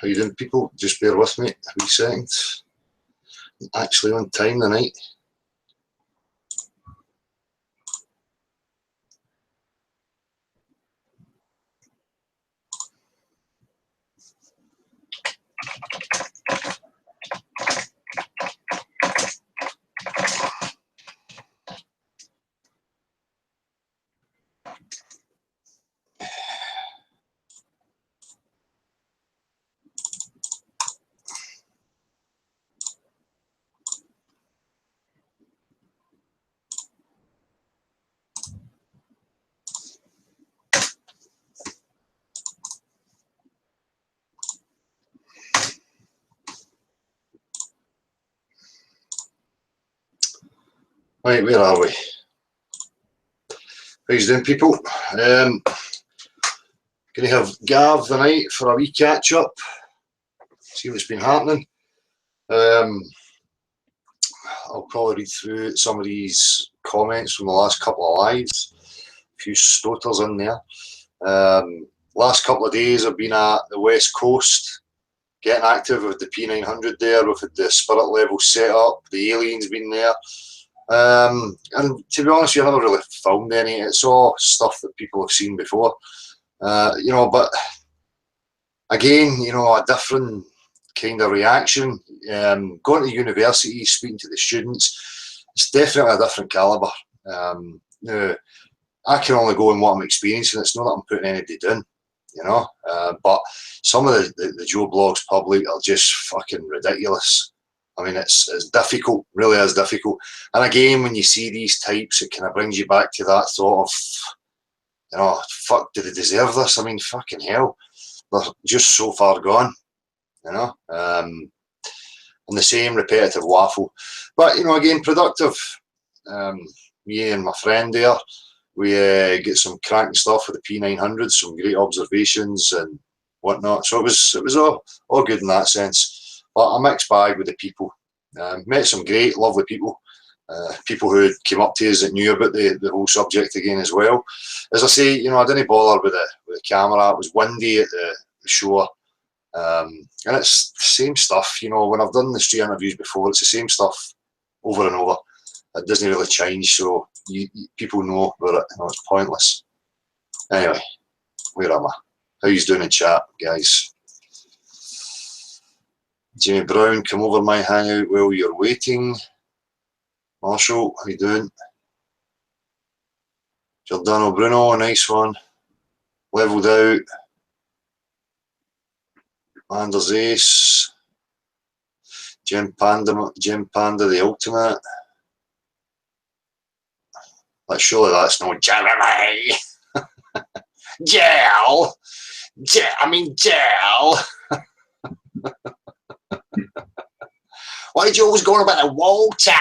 How you doing, people? Just bear with me a wee second. I'm actually on time tonight. Right, where are we? How you doing, people? Going to have Gav tonight for a wee catch up, see what's been happening. I'll probably read through some of these comments from the last couple of lives. A few stoters in there. Last couple of days I've been at the West Coast, getting active with the P900 there. We've had the spirit level set up, the aliens been there. And to be honest, we never really filmed any. It's all stuff that people have seen before, you know. But again, you know, a different kind of reaction. Going to university, speaking to the students, it's definitely a different calibre. Now, I can only go on what I'm experiencing. It's not that I'm putting anybody down, you know. But some of the Joe Blogs public are just fucking ridiculous. I mean, it's difficult, really is difficult. And again, when you see these types, it kind of brings you back to that thought of, you know, fuck, do they deserve this? I mean, fucking hell, they're just so far gone, you know. And the same repetitive waffle. But, you know, again, productive. Me and my friend there, we get some cracking stuff with the P900, some great observations and whatnot. So it was all good in that sense. But a mixed bag with the people. Met some great, lovely people. People who came up to us that knew about the whole subject again as well. As I say, you know, I didn't bother with the camera. It was windy at the shore. And it's the same stuff, you know. When I've done the street interviews before, it's the same stuff over and over. It doesn't really change, so people know about it. You know, it's pointless. Anyway, where am I? How you doing in chat, guys? Jimmy Brown, come over my hangout while you're waiting. Marshall, how you doing? Giordano Bruno, nice one. Leveled out. Anders Ace. Jim Panda the Ultimate. Surely that's no Jeremy. Gel. I mean gel. Why did you always go on about the Walter?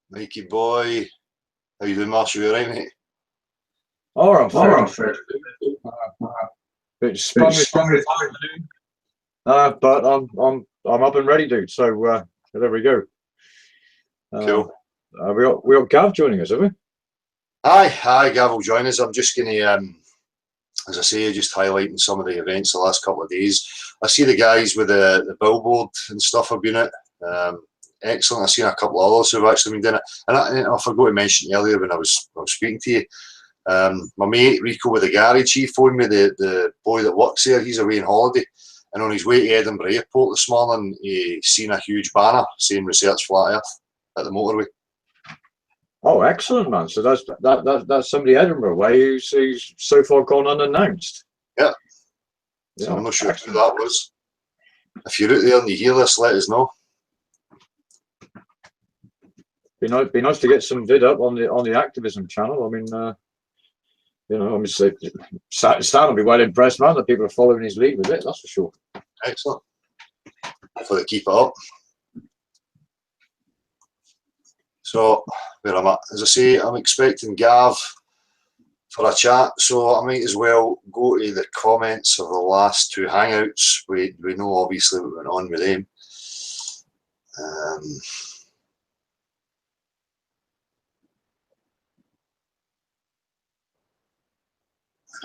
Mikey boy, how you doing, Marshall? You alright, mate? Oh, I'm fair. Bit sprung, but I'm up and ready, dude. So there we go. Cool. We got Gav joining us, have we? Hi, Gav will join us. I'm just going to, as I say, just highlighting some of the events the last couple of days. I see the guys with the billboard and stuff have been at. Excellent. I've seen a couple of others who've actually been doing it. And I forgot to mention earlier when I was speaking to you, my mate Rico with the garage, he phoned me, the boy that works there. He's away on holiday, and on his way to Edinburgh Airport this morning, he seen a huge banner saying "Research Flat Earth" at the motorway. Oh, excellent, man! So that's somebody Edinburgh way who's so far gone unannounced. Yeah. So I'm not sure who that was. If you're out there and you hear this, let us know. Be nice to get some vid up on the activism channel. I mean, you know, Stan will be well impressed, man, that people are following his lead with it. That's for sure. Excellent. Hopefully they keep it up. So where am I? As I say, I'm expecting Gav for a chat, so I might as well go to the comments of the last two hangouts. We know obviously what went on with them.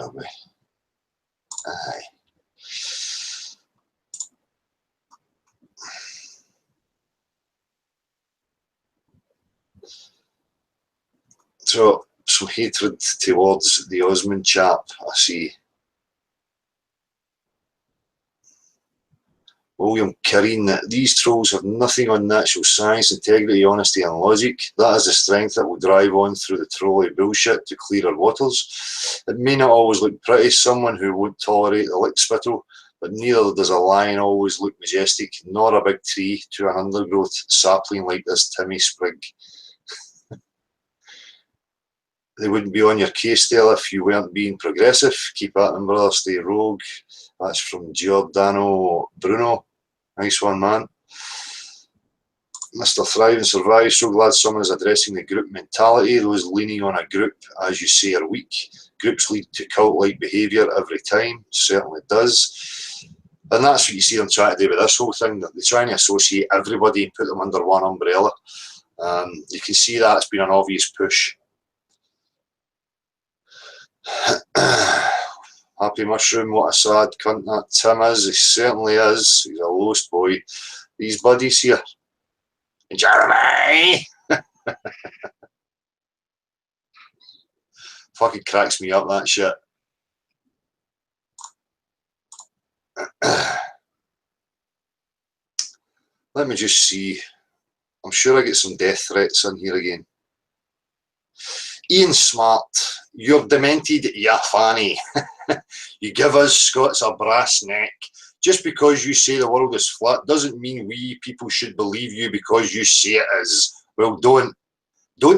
Are we? Aye. So, some hatred towards the Osmond chap, I see. William Kireen, these trolls have nothing on natural science, integrity, honesty and logic. That is the strength that will drive on through the trolley bullshit to clearer waters. It may not always look pretty, someone who won't tolerate the lick spittle, but neither does a lion always look majestic, nor a big tree to an undergrowth sapling like this Timmy Sprig. They wouldn't be on your case, Stella, if you weren't being progressive. Keep at them, brother, stay rogue. That's from Giordano Bruno. Nice one, man. Mr. Thrive and Survive, so glad someone is addressing the group mentality. Those leaning on a group, as you say, are weak. Groups lead to cult-like behaviour every time, certainly does. And that's what you see them trying to do with this whole thing. They're trying to associate everybody and put them under one umbrella. You can see that it's been an obvious push. Happy Mushroom, what a sad cunt that Tim is. He certainly is. He's a lost boy. These buddies here. Jeremy! Fucking cracks me up, that shit. Let me just see. I'm sure I get some death threats in here again. Ian Smart, you're demented, you fanny. You give us Scots a brass neck. Just because you say the world is flat doesn't mean we people should believe you because you say it is. Well, don't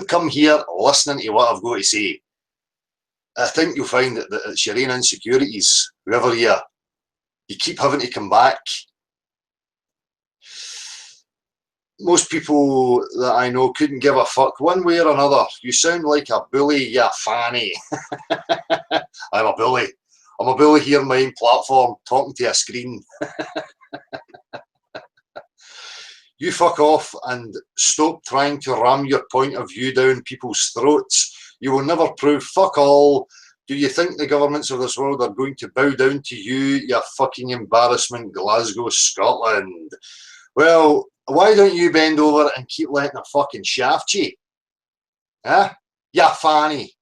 come here listening to what I've got to say. I think you'll find that it's your own insecurities, whoever you are. You keep having to come back. Most people that I know couldn't give a fuck one way or another. You sound like a bully, you fanny. I'm a bully. I'm a bully here on my own platform, talking to a screen. You fuck off and stop trying to ram your point of view down people's throats. You will never prove fuck all. Do you think the governments of this world are going to bow down to you, you fucking embarrassment, Glasgow, Scotland? Well, why don't you bend over and keep letting a fucking shaft you? Huh? You fanny.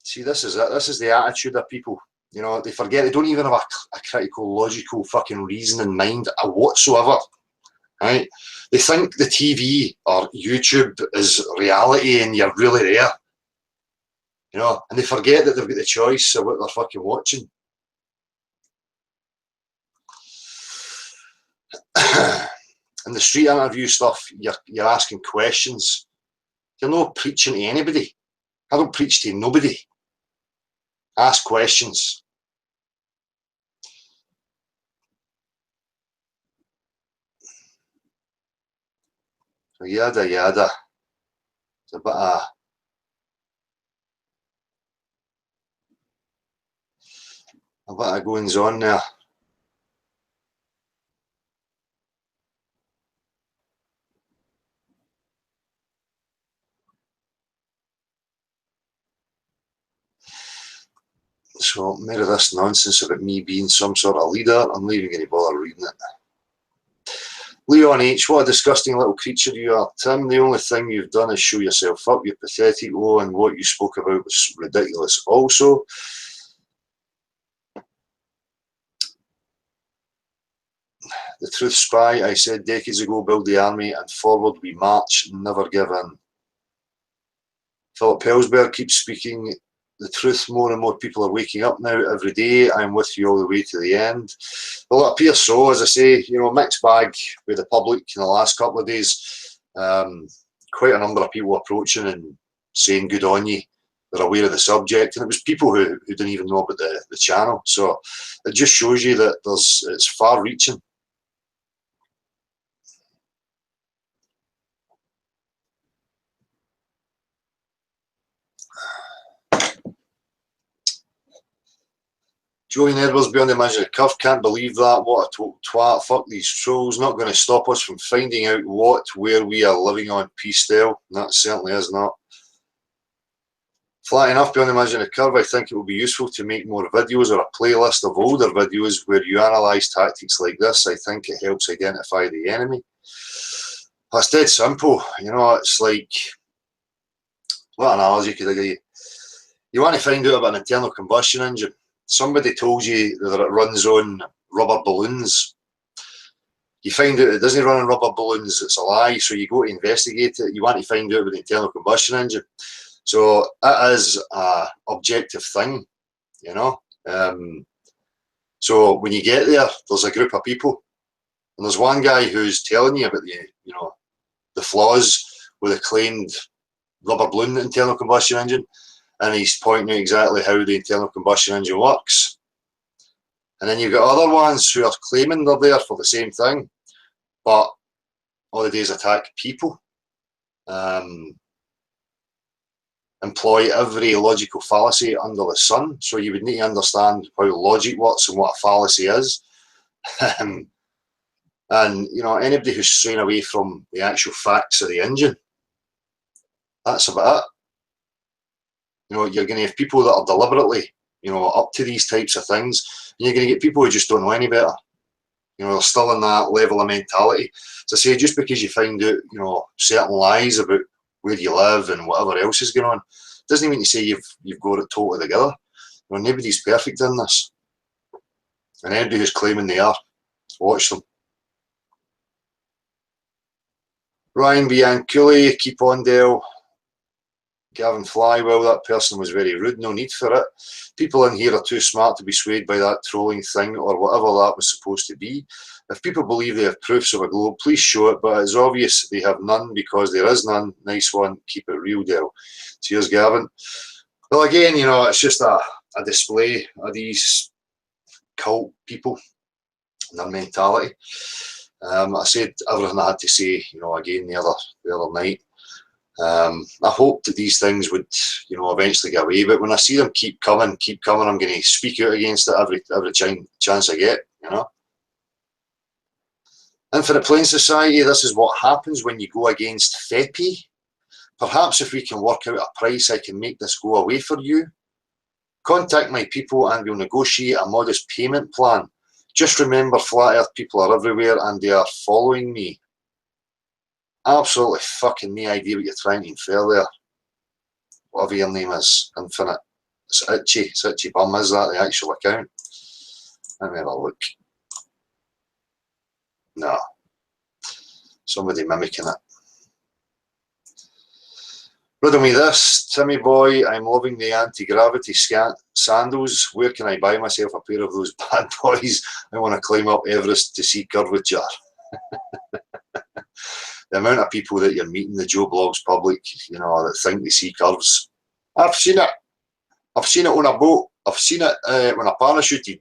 See, this is it. This is the attitude of people. You know, they forget they don't even have a critical, logical fucking reason in mind whatsoever. Right? They think the TV or YouTube is reality and you're really there. You know, and they forget that they've got the choice of what they're fucking watching. In the street interview stuff, you're asking questions. You're not preaching to anybody. I don't preach to nobody. Ask questions. So yada yada. It's a bit of goings on there. So, more of this nonsense about me being some sort of leader, I'm not even going to bother reading it. Leon H, what a disgusting little creature you are. Tim, the only thing you've done is show yourself up. You're pathetic, oh, and what you spoke about was ridiculous also. The truth spy, I said decades ago, build the army and forward we march, never give in. Philip Pelsberg keeps speaking the truth. More and more people are waking up now every day. I'm with you all the way to the end. Well, it appears so, as I say, you know, mixed bag with the public in the last couple of days. Quite a number of people approaching and saying good on you. They're aware of the subject, and it was people who didn't even know about the channel. So it just shows you that it's far reaching. Julian Edwards beyond the imaginary curve, can't believe that. What a twat. Fuck these trolls. Not going to stop us from finding out where we are living on. Peace, Dale. That certainly is not. Flat enough beyond the imaginary curve, I think it will be useful to make more videos or a playlist of older videos where you analyse tactics like this. I think it helps identify the enemy. That's dead simple. You know, it's like, what analogy could I give you? You want to find out about an internal combustion engine. Somebody told you that it runs on rubber balloons. You find out it doesn't run on rubber balloons, it's a lie, so you go to investigate it. You want to find out about the internal combustion engine. So it is an objective thing, you know. So when you get there, there's a group of people, and there's one guy who's telling you about the flaws with a claimed rubber balloon internal combustion engine, and he's pointing out exactly how the internal combustion engine works. And then you've got other ones who are claiming they're there for the same thing, but all they do is attack people, employ every logical fallacy under the sun. So you would need to understand how logic works and what a fallacy is. And you know, anybody who's straying away from the actual facts of the engine, that's about it. You know, you're going to have people that are deliberately, you know, up to these types of things, and you're going to get people who just don't know any better. You know, they're still in that level of mentality. So I say, just because you find out, you know, certain lies about where you live and whatever else is going on, doesn't mean to say you've got it totally together. You know, nobody's perfect in this. And anybody who's claiming they are, watch them. Ryan Bianculli, keep on, Dale. Gavin Flywell, that person was very rude, no need for it. People in here are too smart to be swayed by that trolling thing or whatever that was supposed to be. If people believe they have proofs of a globe, please show it, but it's obvious they have none because there is none. Nice one, keep it real, Dale. Cheers, Gavin. Well, again, you know, it's just a display of these cult people and their mentality. I said everything I had to say, you know, again the other night. I hope that these things would, you know, eventually get away. But when I see them keep coming, I'm going to speak out against it every chance I get. You know. Infinite Plane Society. This is what happens when you go against FEPI. Perhaps if we can work out a price, I can make this go away for you. Contact my people and we'll negotiate a modest payment plan. Just remember, flat earth people are everywhere and they are following me. Absolutely fucking no idea what you're trying to infer there. Whatever your name is, Infinite. It's Itchy Bum, is that the actual account? Let me have a look. No. Somebody mimicking it. Riddle me this, Timmy boy, I'm loving the anti-gravity sandals. Where can I buy myself a pair of those bad boys? I want to climb up Everest to see curvature. The amount of people that you're meeting, the Joe Blogs public, you know, that think they see curves. I've seen it. I've seen it on a boat. I've seen it when I parachuted.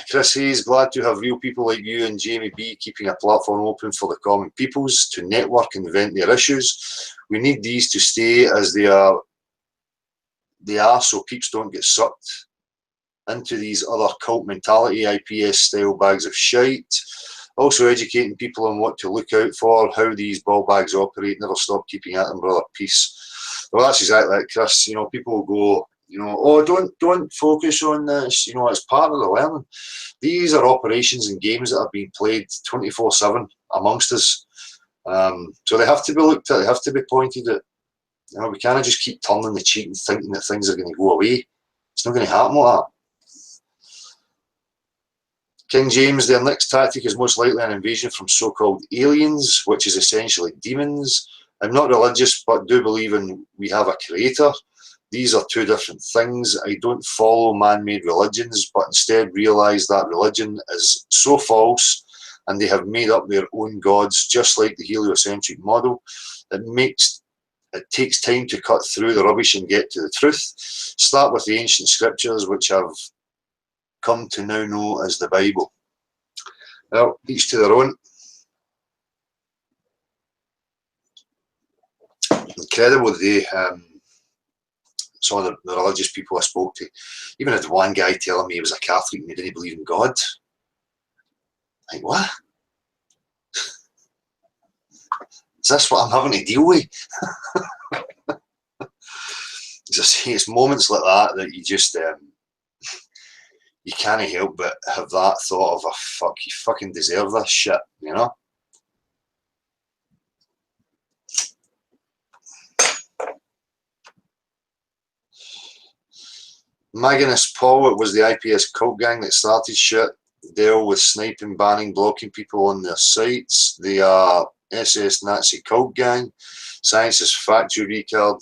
Chris Hayes, glad to have real people like you and Jamie B keeping a platform open for the common peoples to network and vent their issues. We need these to stay as they are so peeps don't get sucked into these other cult mentality, IPS style bags of shite. Also educating people on what to look out for, how these ball bags operate. Never stop keeping at them, brother. Peace. Well, that's exactly it, Chris. You know, people go, you know, oh, don't focus on this. You know, it's part of the learning. These are operations and games that are being played 24/7 amongst us. So they have to be looked at. They have to be pointed at. You know, we can't just keep turning the cheek and thinking that things are going to go away. It's not going to happen like that. King James, their next tactic is most likely an invasion from so-called aliens, which is essentially demons. I'm not religious, but do believe we have a creator. These are two different things. I don't follow man-made religions, but instead realize that religion is so false and they have made up their own gods, just like the heliocentric model. It takes time to cut through the rubbish and get to the truth. Start with the ancient scriptures, which have come to now know as the Bible. Well, each to their own. Incredible day. some of the religious people I spoke to. Even had one guy telling me he was a Catholic and he didn't believe in God. Like, what? Is this what I'm having to deal with? It's moments like that you just you can't help but have that thought of, fuck, you fucking deserve this shit, you know? Magnus Paul, it was the IPS cult gang that started shit. Deal with sniping, banning, blocking people on their sites. They are SS Nazi cult gang. Science is factory retard,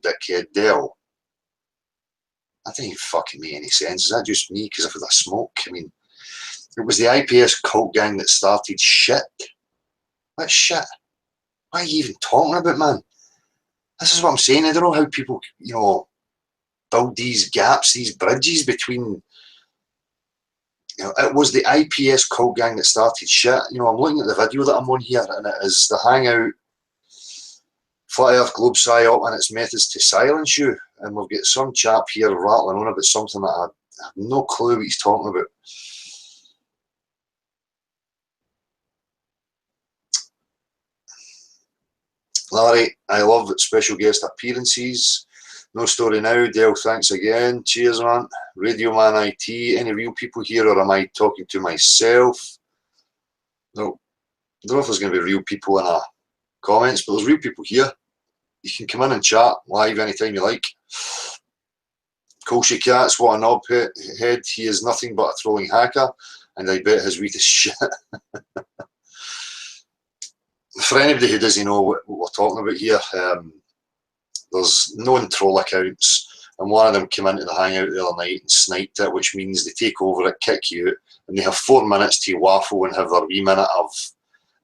dickhead Dell. That didn't even fucking make any sense. Is that just me because I've had a smoke? I mean, it was the IPS cult gang that started shit. What shit? What are you even talking about, man? This is what I'm saying. I don't know how people, you know, build these gaps, these bridges between, you know, it was the IPS cult gang that started shit. You know, I'm looking at the video that I'm on here, and it is the Hangout Flat Earth Globe PSYOP and its methods to silence you. And we've got some chap here rattling on about something that I have no clue what he's talking about. Larry, I love special guest appearances. No story now. Dale, thanks again. Cheers, man. Radio Man IT. Any real people here, or am I talking to myself? No. I don't know if there's going to be real people in our comments, but there's real people here. You can come in and chat live anytime you like. Colshy Cats, what a knobhead. He is nothing but a trolling hacker, and I bet his weed is shit. For anybody who doesn't know what we're talking about here, there's known troll accounts, and one of them came into the Hangout the other night and sniped it, which means they take over it, kick you out, and they have 4 minutes to waffle and have their wee minute of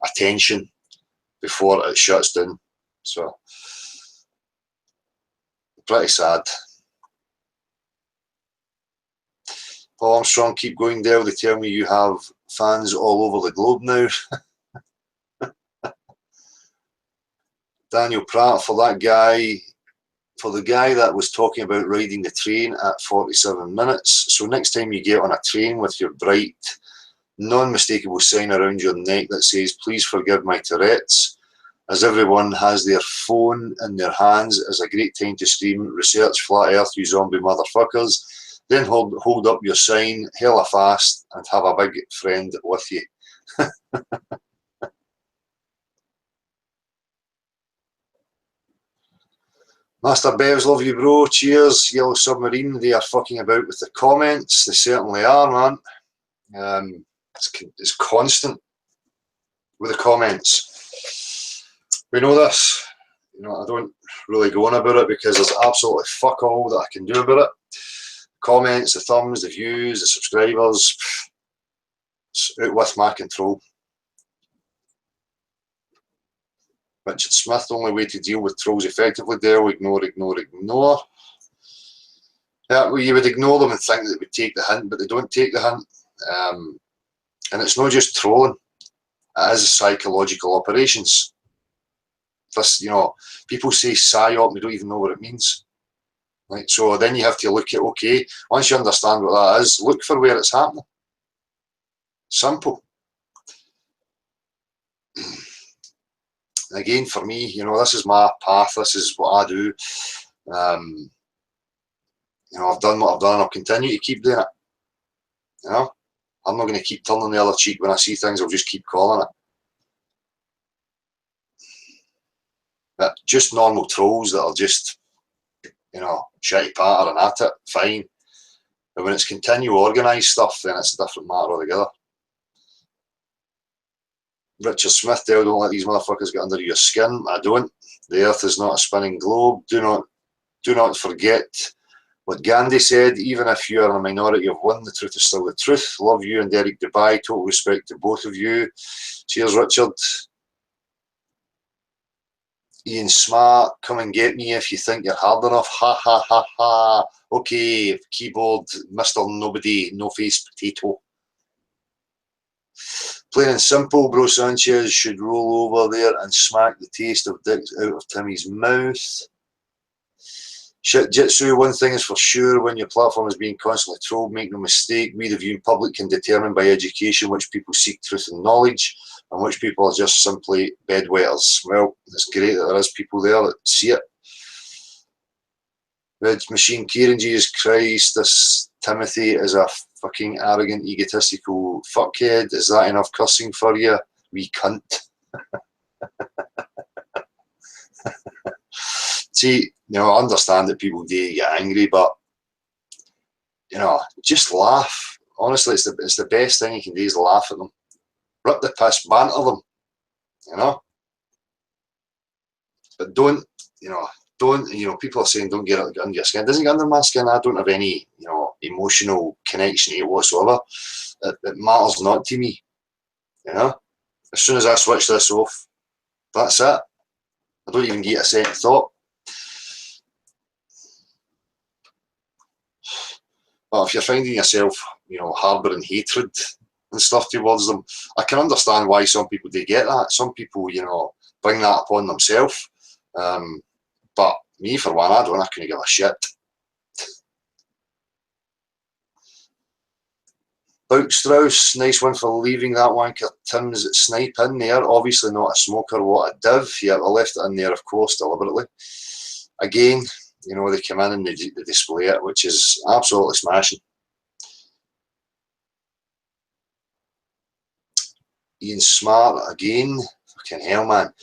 attention before it shuts down. So, pretty sad. Paul Armstrong, keep going, Dale. They tell me you have fans all over the globe now. Daniel Pratt, for the guy that was talking about riding the train at 47 minutes. So next time you get on a train with your bright, non-mistakable sign around your neck that says, please forgive my Tourette's, as everyone has their phone in their hands, is a great time to scream, research flat earth, you zombie motherfuckers. Then hold up your sign hella fast and have a big friend with you. Master Bevs, love you, bro. Cheers. Yellow Submarine, they are fucking about with the comments. They certainly are, man. It's constant with the comments. We know this. You know, I don't really go on about it because there's absolutely fuck all that I can do about it. Comments, the thumbs, the views, the subscribers. It's out with my control. Richard Smith, the only way to deal with trolls effectively, Dale, ignore. Yeah, well, you would ignore them and think that they would take the hint, but they don't take the hint. And it's not just trolling, it is psychological operations. This, you know, people say PSYOP, they don't even know what it means. Right, so then you have to look at, okay, once you understand what that is, look for where it's happening. Simple. Again, for me, you know, this is my path, this is what I do. You know, I've done what I've done and I'll continue to keep doing it. You know, I'm not going to keep turning the other cheek when I see things, I'll just keep calling it. But just normal trolls that are just, you know, shitty pattern at it, fine. But when it's continual organised stuff, then it's a different matter altogether. Richard Smith, Dale, don't let these motherfuckers get under your skin. I don't. The earth is not a spinning globe. Do not forget what Gandhi said. Even if you are in a minority of one, the truth is still the truth. Love you and Derek Dubai. Total respect to both of you. Cheers, Richard. Ian Smart, come and get me if you think you're hard enough. Ha ha ha ha. Okay, keyboard, Mr. Nobody, no face potato. Plain and simple, Bro Sanchez should roll over there and smack the taste of dicks out of Timmy's mouth. Shit Jitsu, one thing is for sure, when your platform is being constantly trolled, make no mistake, we the viewing public can determine by education which people seek truth and knowledge and which people are just simply bedwetters. Well, it's great that there is people there that see it. Red Machine Kieran, Jesus Christ, this Timothy is a fucking arrogant, egotistical fuckhead. Is that enough cussing for you? Wee cunt. See, you know, I understand that people do get angry, but, you know, just laugh. Honestly, it's the best thing you can do is laugh at them. Rip the piss, banter them, you know. But don't, you know, people are saying don't get it under your skin. It doesn't get under my skin. I don't have any, you know, emotional connection to it whatsoever. It matters not to me, you know. As soon as I switch this off, that's it. I don't even get a second thought. But if you're finding yourself, you know, harbouring hatred and stuff towards them, I can understand why some people do get that. Some people, you know, bring that upon themselves. But me, for one, I couldn't give a shit. Bout Strauss, nice one for leaving that wanker Tim's snipe in there. Obviously not a smoker, what a div. Yeah, I left it in there, of course, deliberately. Again, you know, they come in and they display it, which is absolutely smashing. Ian Smart, again, fucking hell, man.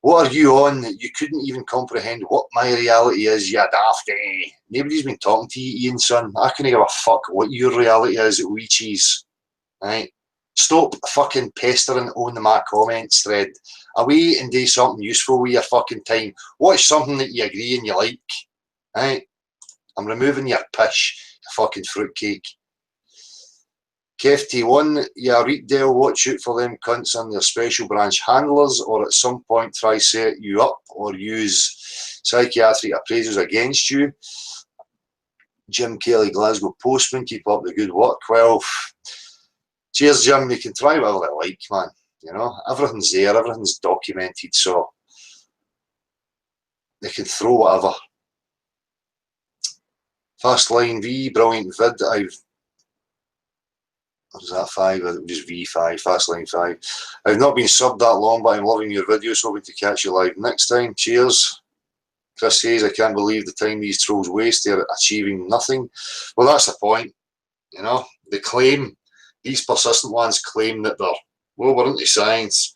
What are you on that you couldn't even comprehend what my reality is, you dafty? Nobody's been talking to you, Ian, son. I couldn't give a fuck what your reality is, wee cheese. Right? Stop fucking pestering on my comments thread. Away and do something useful with your fucking time. Watch something that you agree and you like. Right? I'm removing your pish, you fucking fruitcake. Kev T1, yeah, Reedale, watch out for them cunts and their special branch handlers, or at some point try set you up or use psychiatric appraisals against you. Jim Kelly, Glasgow Postman, keep up the good work. Well, cheers, Jim. They can try whatever they like, man. You know, everything's there, everything's documented, so they can throw whatever. Fast Line V, brilliant vid. Or is that 5? It was V5, Fastline 5. I've not been subbed that long, but I'm loving your videos. Hoping to catch you live next time. Cheers. Chris says, I can't believe the time these trolls waste. They're achieving nothing. Well, that's the point. You know, they claim, these persistent ones claim that they're, well, we're into science.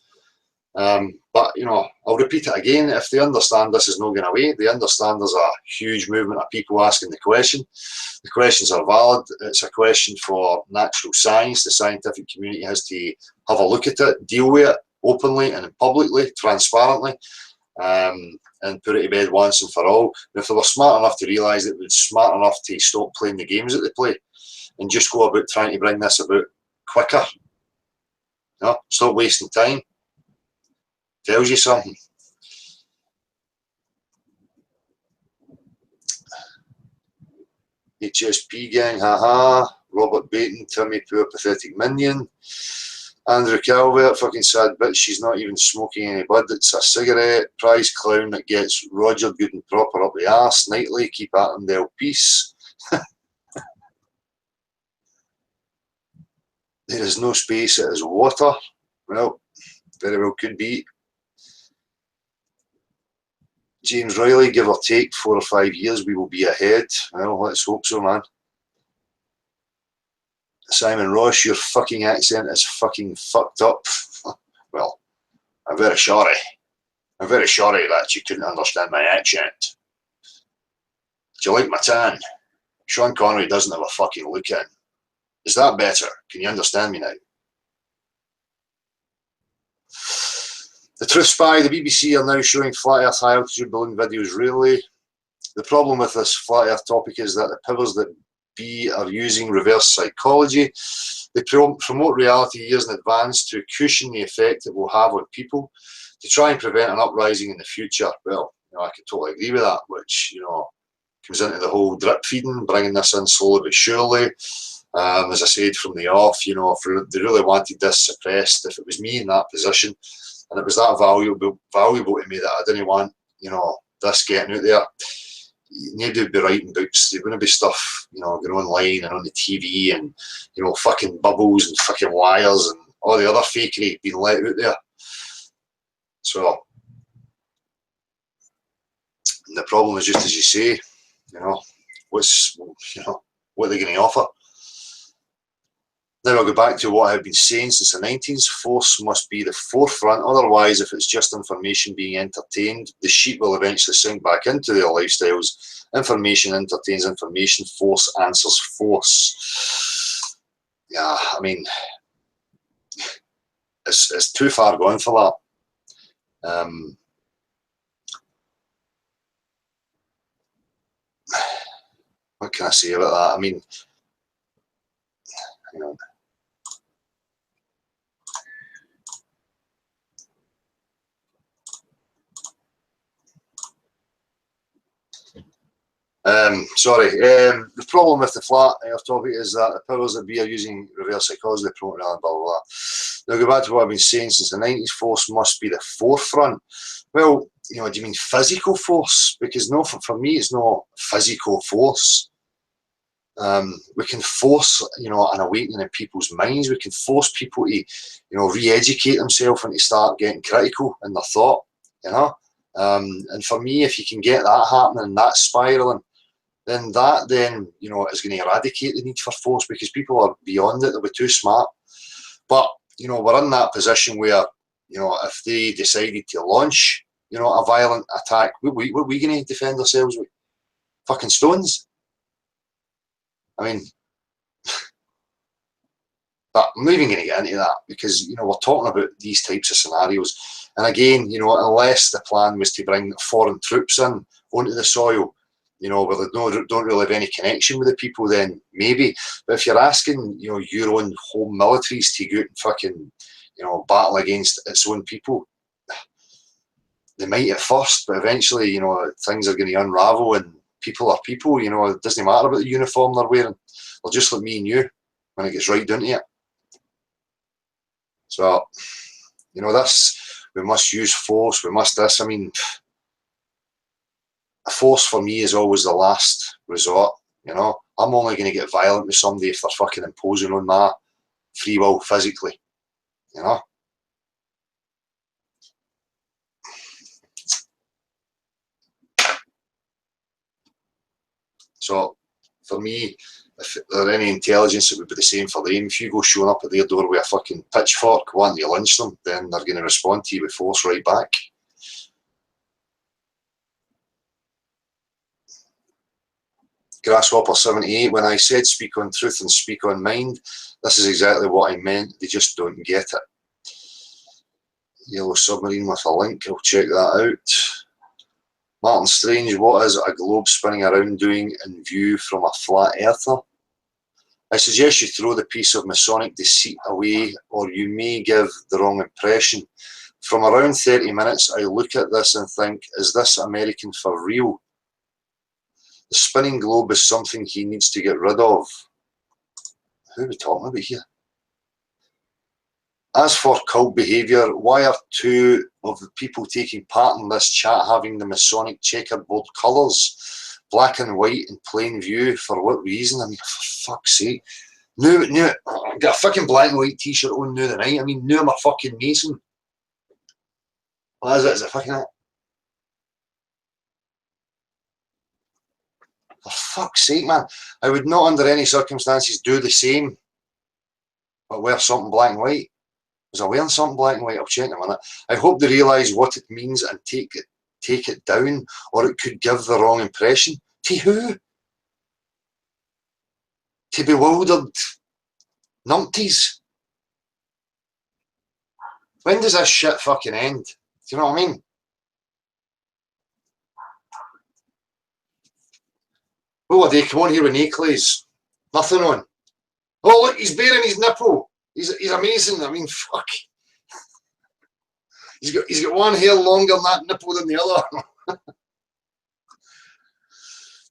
But, you know, I'll repeat it again. If they understand this is not going away, they understand there's a huge movement of people asking the question. The questions are valid. It's a question for natural science. The scientific community has to have a look at it, deal with it openly and publicly, transparently, and put it to bed once and for all. And if they were smart enough to realise it, they're smart enough to stop playing the games that they play and just go about trying to bring this about quicker. You know, stop wasting time. Tells you something. HSP gang, haha. Robert Baton, Timmy, poor pathetic minion. Andrew Calvert, fucking sad bitch. She's not even smoking any bud. It's a cigarette. Prize clown that gets Roger good and proper up the arse nightly. Keep at him, they'll peace. There is no space, it is water. Well, very well could be. James Riley, give or take 4 or 5 years, we will be ahead. Well, let's hope so, man. Simon Ross, your fucking accent is fucking fucked up. Well, I'm very sorry. I'm very sorry that you couldn't understand my accent. Do you like my tan? Sean Connery doesn't have a fucking look in. Is that better? Can you understand me now? The Truth Spy, the BBC are now showing flat earth high altitude balloon videos. Really? The problem with this flat earth topic is that the powers that be are using reverse psychology. They promote reality years in advance to cushion the effect it will have on people to try and prevent an uprising in the future. Well, you know, I can totally agree with that, which, you know, comes into the whole drip feeding, bringing this in slowly but surely. As I said from the off, you know, if they really wanted this suppressed, if it was me in that position, and it was that valuable to me that I didn't want, you know, this getting out there, nobody would be writing books. There wouldn't be stuff, you know, going online and on the TV and, you know, fucking bubbles and fucking wires and all the other fakery being let out there. So the problem is just as you say, you know, what are they going to offer? Now I'll go back to what I've been saying since the 90s. Force must be the forefront. Otherwise, if it's just information being entertained, the sheep will eventually sink back into their lifestyles. Information entertains information. Force answers force. Yeah, I mean, it's too far gone for that. What can I say about that? I mean, hang on. The problem with the flat earth topic is that the powers that be are using reverse psychology, blah, blah, blah. Now, go back to what I've been saying since the 90s, force must be the forefront. Well, you know, do you mean physical force? Because no, for me, it's not physical force. We can force, you know, an awakening in people's minds. We can force people to, you know, re-educate themselves and to start getting critical in their thought, you know. And for me, if you can get that happening and that spiraling, then you know, is going to eradicate the need for force, because people are beyond it. They'll be too smart. But, you know, we're in that position where, you know, if they decided to launch, you know, a violent attack, what are we going to defend ourselves with? Fucking stones? I mean, but I'm not even going to get into that, because, you know, we're talking about these types of scenarios. And again, you know, unless the plan was to bring foreign troops in onto the soil, you know, where they don't really have any connection with the people, then maybe. But if you're asking, you know, your own home militaries to go out and fucking, you know, battle against its own people, they might at first, but eventually, you know, things are going to unravel, and people are people, you know. It doesn't matter about the uniform they're wearing. They're just like me and you when it gets right down to it. So, you know, we must use force, we must this. I mean, force for me is always the last resort, you know. I'm only going to get violent with somebody if they're fucking imposing on my free will physically, you know. So, for me, if there any intelligence, it would be the same for them. If you go showing up at their door with a fucking pitchfork wanting to lynch them, then they're going to respond to you with force right back. Grasshopper 78, when I said speak on truth and speak on mind, this is exactly what I meant. They just don't get it. Yellow Submarine with a link, I'll check that out. Martin Strange, what is a globe spinning around doing in view from a flat earther? I suggest you throw the piece of Masonic deceit away, or you may give the wrong impression. From around 30 minutes, I look at this and think, is this American for real? The spinning globe is something he needs to get rid of. Who are we talking about here? As for cult behaviour, why are two of the people taking part in this chat having the Masonic checkerboard colours? Black and white in plain view, for what reason? I mean, for fuck's sake. Got a fucking black and white t-shirt on now the night. I mean, now I'm a fucking Mason. Well, is it fucking it? For fuck's sake, man. I would not under any circumstances do the same, but wear something black and white. Was I wearing something black and white? I'll check in a minute. I hope they realise what it means and take it down, or it could give the wrong impression. To who? To bewildered numpties. When does this shit fucking end? Do you know what I mean? Oh, they come on here with necklace. Nothing on. Oh, look, he's bearing his nipple. He's amazing. I mean, fuck. He's got one hair longer on that nipple than the other.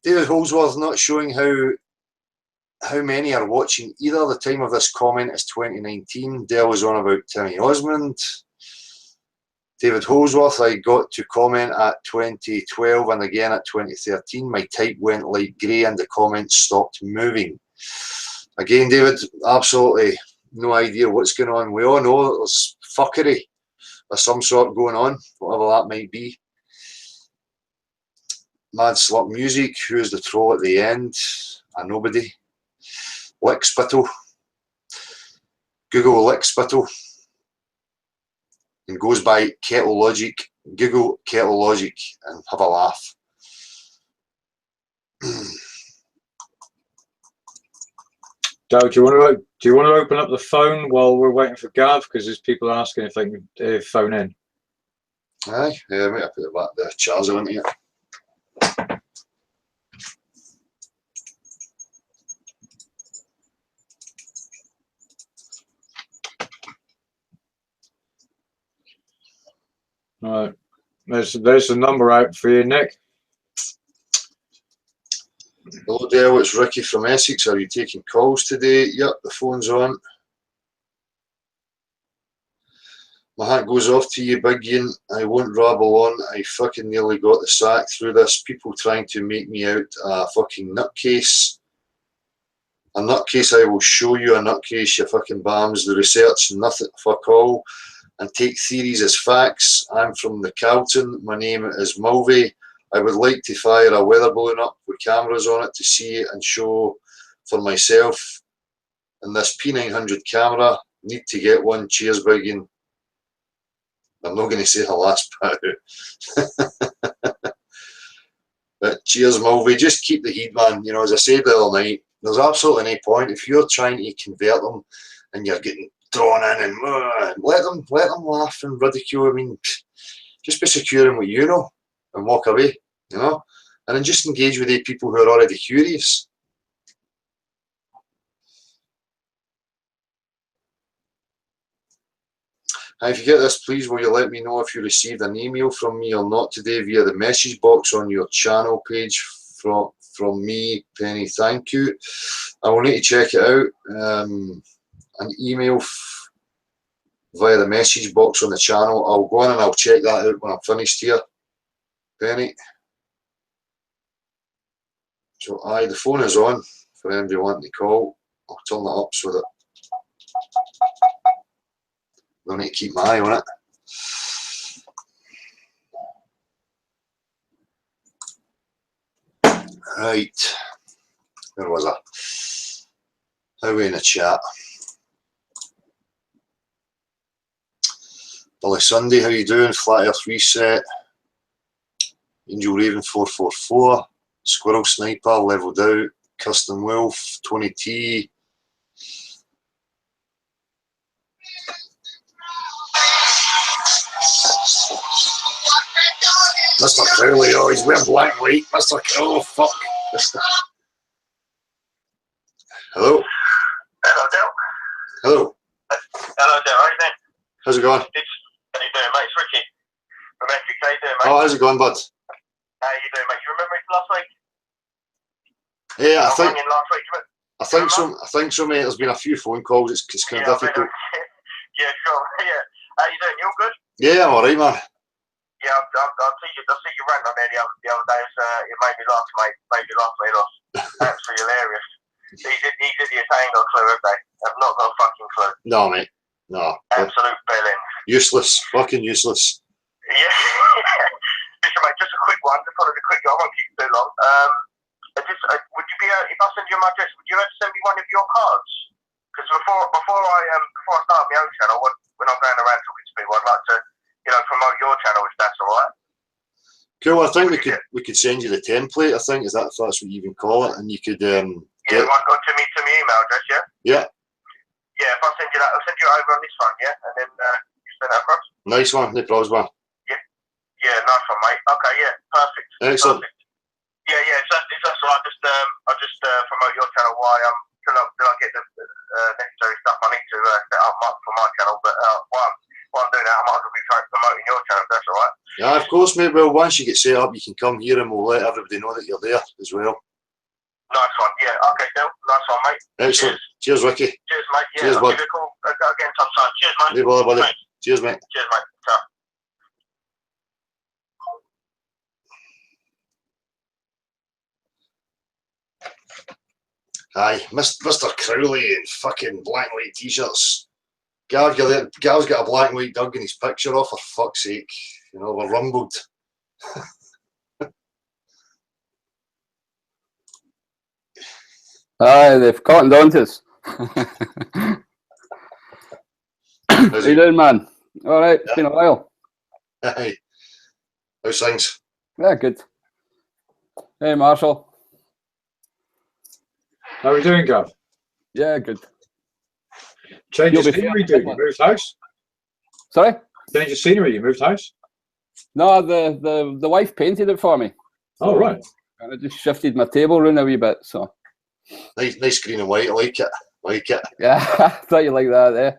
David Holsworth not showing how many are watching either. The time of this comment is 2019. Dell was on about Timmy Osmond. David Holsworth, I got to comment at 2012 and again at 2013. My type went light grey and the comments stopped moving. Again, David, absolutely no idea what's going on. We all know there's fuckery of some sort going on, whatever that might be. Mad Slot Music, who's the troll at the end? A nobody. Lick Spittle. Google Lick Spittle. And goes by Kettle Logic. Google Kettle Logic and have a laugh. Dow, do you want to open up the phone while we're waiting for Gav? Because there's people asking if they can phone in. Aye, yeah, might have put it back the charger into it. Right, there's the number out for you, Nick. Hello Dale, it's Ricky from Essex. Are you taking calls today? Yep, the phone's on. My hat goes off to you, Big Ian. I won't rabble on. I fucking nearly got the sack through this. People trying to make me out a fucking nutcase. A nutcase, I will show you a nutcase, you fucking bams. The research, nothing, fuck all. And take theories as facts. I'm from the Carlton. My name is Mulvey. I would like to fire a weather balloon up with cameras on it to see it and show for myself. And this P900 camera, need to get one. Cheers, Big Ian. I'm not going to say the last part. But cheers, Mulvey. Just keep the heat, man. You know, as I said the other night, there's absolutely no point. If you're trying to convert them and you're getting drawn in and let them laugh and ridicule. I mean, just be secure in what you know and walk away, you know, and then just engage with the people who are already curious. And if you get this, please will you let me know if you received an email from me or not today via the message box on your channel page from me, Penny. Thank you. I will need to check it out. An email via the message box on the channel. I'll go on and I'll check that out when I'm finished here, Penny. So aye, the phone is on for anybody wanting to call. I'll turn that up so that I don't need to keep my eye on it. Right, where was I? How are we in the chat? Billy Sunday, how you doing? Flat Earth Reset, Angel Raven 444, Squirrel Sniper, Leveled Out, Custom Wolf, Tony T. Mr. Crowley, oh, he's wearing black and white. Mr. Crowley, oh, fuck. Hello? Hello, Dale. Hello. Hello, Dale. How you doing? How's it going? How you doing, mate? It's Ricky from Essex. How you doing, mate? Oh, how's it going, bud? How you doing, mate? You remember me last week? Yeah, I think so, mate. There's been a few phone calls. It's kind of difficult. Yeah, sure. Yeah. How you doing? You all good? Yeah, I'm alright, man. Yeah, I'll see you rant on there the other day. It made me laugh, mate. Made me laugh, mate. Absolutely hilarious. These idiots ain't got a clue, have they? I've not got a fucking clue. No, mate. No. Absolute villain. Useless. Fucking useless. Yeah. Listen, mate, just a quick one. Just wanted a quick one. I won't keep you too long. Would you be if I send you my address, would you ever send me one of your cards? Because before I start my own channel, when I'm going around talking to people, I'd like to, promote your channel if that's all right. Cool. I think we could send you the template. I think if that's what you even call it, and you could yeah, one go to me email address. Yeah. Yeah. Yeah. If I send you that, I'll send you it over on this phone. Yeah, and then you send that across. Nice one. No problems, man. Yeah, nice one, mate. Okay, yeah, perfect. Excellent. Perfect. Yeah, if that's all right, I'll just promote your channel while till I get the necessary stuff I need to set up for my channel. But while I'm doing that, I might as well be trying promoting your channel. If that's all right. Yeah, of course, mate. Well, once you get set up, you can come here and we'll let everybody know that you're there as well. Nice one. Yeah. Okay, Dale. Nice one, mate. Excellent. Cheers, Ricky. Cheers, mate. Yeah, cheers, I'll bud. give you a call again sometime. Cheers, mate. No bother, buddy. Cheers, mate. Cheers, mate. Ciao. Aye, Mr. Crowley in fucking black and white t-shirts. Gav's got a black and white dog in his picture off, for fuck's sake. You know, we're rumbled. Aye, they've cottoned on to us. How you doing, man? All right, it's been a while. Aye. How's things? Yeah, good. Hey, Marshall. How are we doing, Gav? Yeah, good. Change You'll of be scenery, fair. dude. You moved house? Sorry? Change of scenery, you moved house? No, the wife painted it for me. Oh, right. And I just shifted my table around a wee bit, so. Nice green and white, I like it. Like it. Yeah, I thought you like that,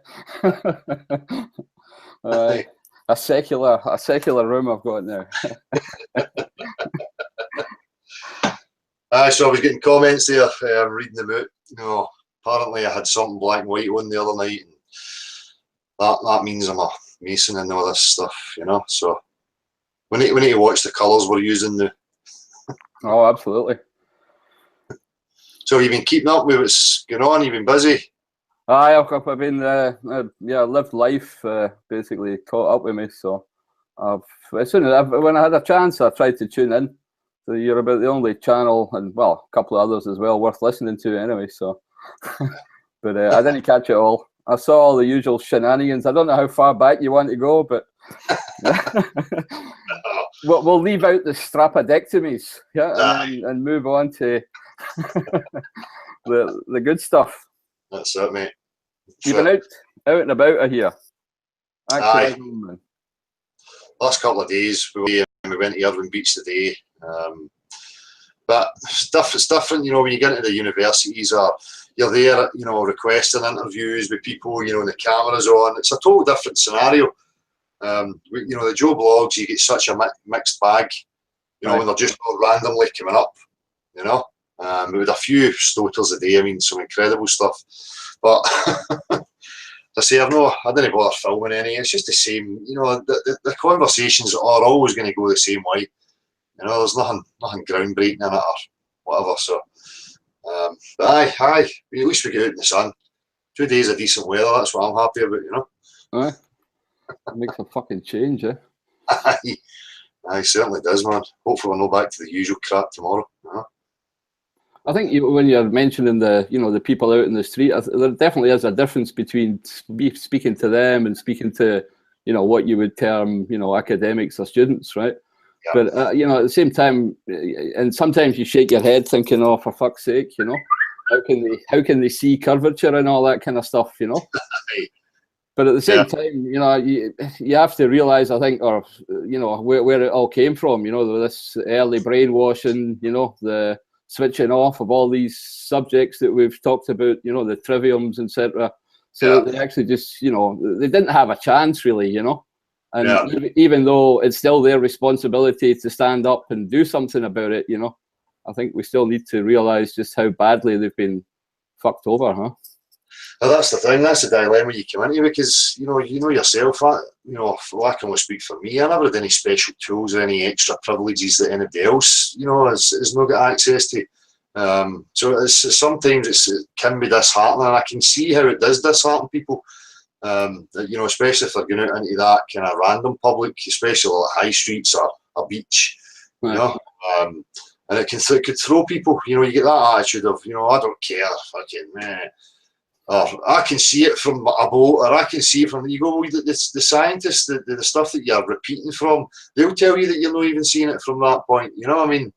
eh? A secular room I've got now. So I was getting comments there, reading about, you know, apparently I had something black and white on the other night, and that means I'm a Mason and all this stuff, you know. So we need to watch the colours we're using now. Oh, absolutely. So you've been keeping up with what's going on. You've been busy. Aye, I've been lived life basically caught up with me. So when I had a chance, I tried to tune in. So you're about the only channel, and well, a couple of others as well, worth listening to anyway. So, but I didn't catch it all. I saw all the usual shenanigans. I don't know how far back you want to go, but we'll leave out the strapodectomies, yeah, and move on to the good stuff. That's it, mate. You've been out and about here. Aye. Man. Last couple of days, we went to Irvine Beach today. But it's different, you know, when you get into the universities or you're there, you know, requesting interviews with people, you know, and the camera's on. It's a total different scenario. You know, the Joe blogs, you get such a mixed bag, you know, when they're just all randomly coming up, you know. We had a few stoters a day, I mean, some incredible stuff. But I say, I didn't bother filming any. It's just the same, you know, the conversations are always going to go the same way. You know, there's nothing groundbreaking in it or whatever. So, but aye, at least we get out in the sun. 2 days of decent weather, that's what I'm happy about, you know. Aye. It makes a fucking change, eh? Aye, certainly does, man. Hopefully we're not back to the usual crap tomorrow. You know? I think when you're mentioning the people out in the street, there definitely is a difference between speaking to them and speaking to, you know, what you would term, you know, academics or students, right? Yeah. But you know, at the same time, and sometimes you shake your head thinking, "Oh, for fuck's sake, you know, how can they see curvature and all that kind of stuff, you know?" But at the same time, you know, you have to realize, I think, or you know, where it all came from. You know, this early brainwashing, you know, the switching off of all these subjects that we've talked about, you know, the triviums, etc. So they actually just, you know, they didn't have a chance really, you know. And even though it's still their responsibility to stand up and do something about it, you know, I think we still need to realize just how badly they've been fucked over, huh? Well, that's the thing. That's the dilemma you come into, because you know yourself. You know, I can only speak for me. I never had any special tools or any extra privileges that anybody else, you know, has not got access to. So sometimes it can be disheartening, and I can see how it does dishearten people. You know, especially if they're going out into that kind of random public, especially like high streets or a beach. You know, and it could throw people. You know, you get that attitude of, you know, I don't care, fucking meh. Or I can see it from a boat, or I can see it from, you go, the scientists, the stuff that you're repeating from, they'll tell you that you're not even seeing it from that point. You know what I mean?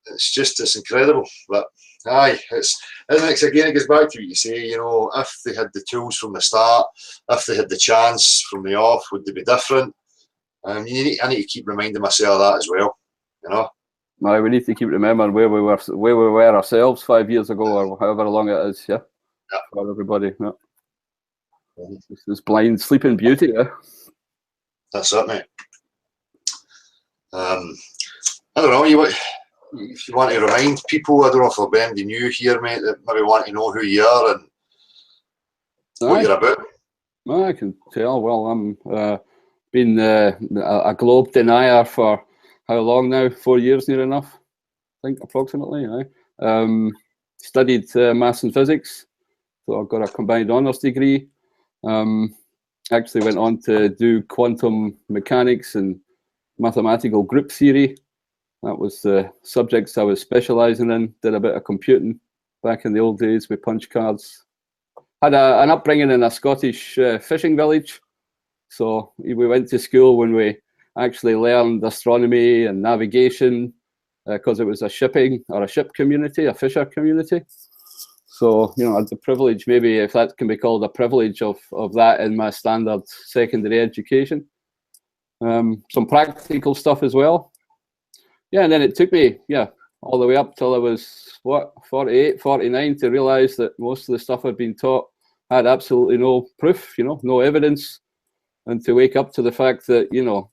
It's incredible. But aye, again, it goes back to what you say, you know, if they had the tools from the start, if they had the chance from the off, would they be different? I need to keep reminding myself of that as well, you know. No, we need to keep remembering where we were ourselves 5 years ago, or however long it is, yeah. For everybody, yeah. This blind sleeping beauty, yeah. That's it, mate. I don't know. If you want to remind people, I don't know if there'll be anybody new here, mate, that maybe want to know who you are and what you're about. Well, I can tell. Well, I'm been a globe denier for how long now? 4 years, near enough, I think, approximately. Studied maths and physics, so I got a combined honours degree. Actually went on to do quantum mechanics and mathematical group theory. That was the subjects I was specialising in. Did a bit of computing back in the old days with punch cards. Had an upbringing in a Scottish fishing village. So we went to school when we actually learned astronomy and navigation, because it was a shipping or a ship community, a fisher community. So, you know, I had the privilege, maybe if that can be called a privilege, of that in my standard secondary education. Some practical stuff as well. Yeah, and then it took me, all the way up till I was, 48, 49, to realise that most of the stuff I'd been taught had absolutely no proof, you know, no evidence. And to wake up to the fact that, you know,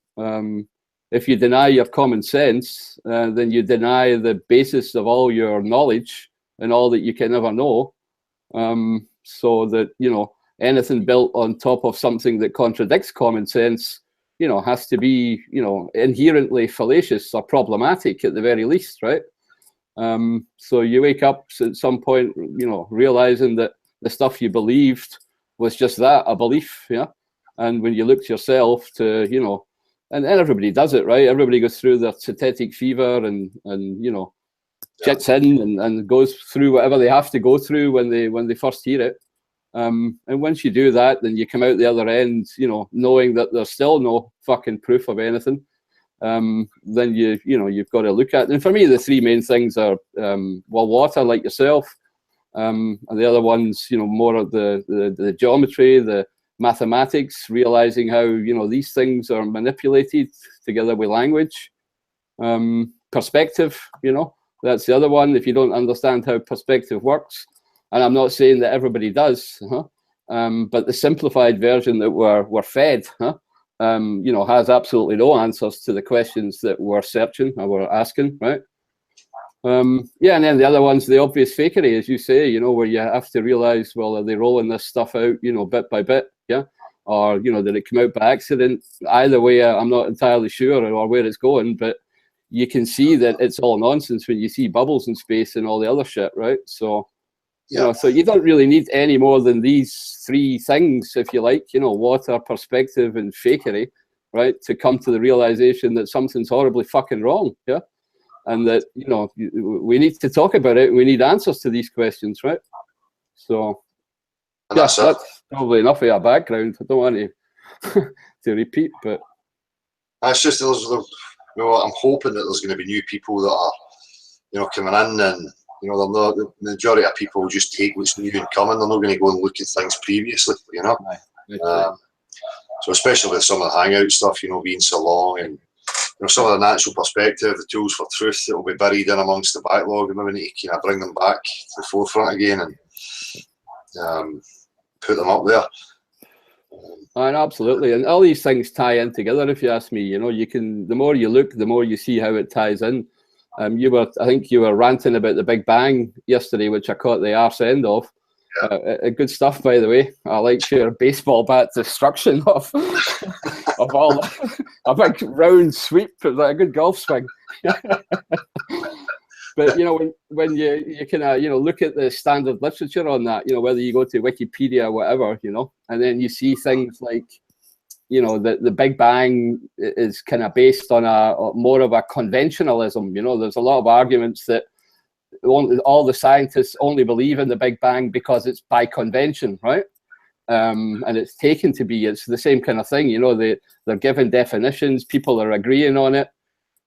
if you deny your common sense, then you deny the basis of all your knowledge and all that you can ever know. So that, you know, anything built on top of something that contradicts common sense, you know, has to be, you know, inherently fallacious or problematic at the very least, right? So you wake up at some point, you know, realizing that the stuff you believed was just that, a belief, yeah? And when you look to yourself to, you know, and everybody does it, right? Everybody goes through their synthetic fever and you know, jets in and goes through whatever they have to go through when they first hear it. And once you do that, then you come out the other end, you know, knowing that there's still no fucking proof of anything. Then you know, you've got to look at. And for me, the three main things are well, water, like yourself, and the other ones, you know, more of the geometry, the mathematics, realizing how, you know, these things are manipulated together with language. Perspective, you know, that's the other one. If you don't understand how perspective works, and I'm not saying that everybody does, but the simplified version that we're fed, you know, has absolutely no answers to the questions that we're searching or we're asking, right? Yeah, and then the other one's the obvious fakery, as you say, you know, where you have to realize, well, are they rolling this stuff out, you know, bit by bit, yeah? Or, you know, did it come out by accident? Either way, I'm not entirely sure or where it's going, but you can see that it's all nonsense when you see bubbles in space and all the other shit, right? So, you know, so you don't really need any more than these three things, if you like, you know, water, perspective, and fakery, right, to come to the realization that something's horribly fucking wrong, yeah? And that, you know, we need to talk about it. We need answers to these questions, right? So, And that's probably enough of your background. I don't want to repeat, but it's just, you know, I'm hoping that there's going to be new people that are, you know, coming in, and, you know, they're not, the majority of people will just take what's new and coming. They're not going to go and look at things previously, you know. So especially with some of the hangout stuff, you know, being so long, and, you know, some of the natural perspective, the tools for truth that will be buried in amongst the backlog, and we need to kind of bring them back to the forefront again and put them up there. And absolutely, and all these things tie in together. If you ask me, you know, you can. The more you look, the more you see how it ties in. I think you were ranting about the Big Bang yesterday, which I caught the arse end of. Good stuff, by the way. I like your baseball bat destruction of all a big round sweep. Like a good golf swing. But, you know, when you can, you know, look at the standard literature on that, you know, whether you go to Wikipedia or whatever, you know, and then you see things like, you know, the Big Bang is kind of based on more of a conventionalism. You know, there's a lot of arguments that all the scientists only believe in the Big Bang because it's by convention, right? And it's taken to be. It's the same kind of thing, you know. They're given definitions, people are agreeing on it,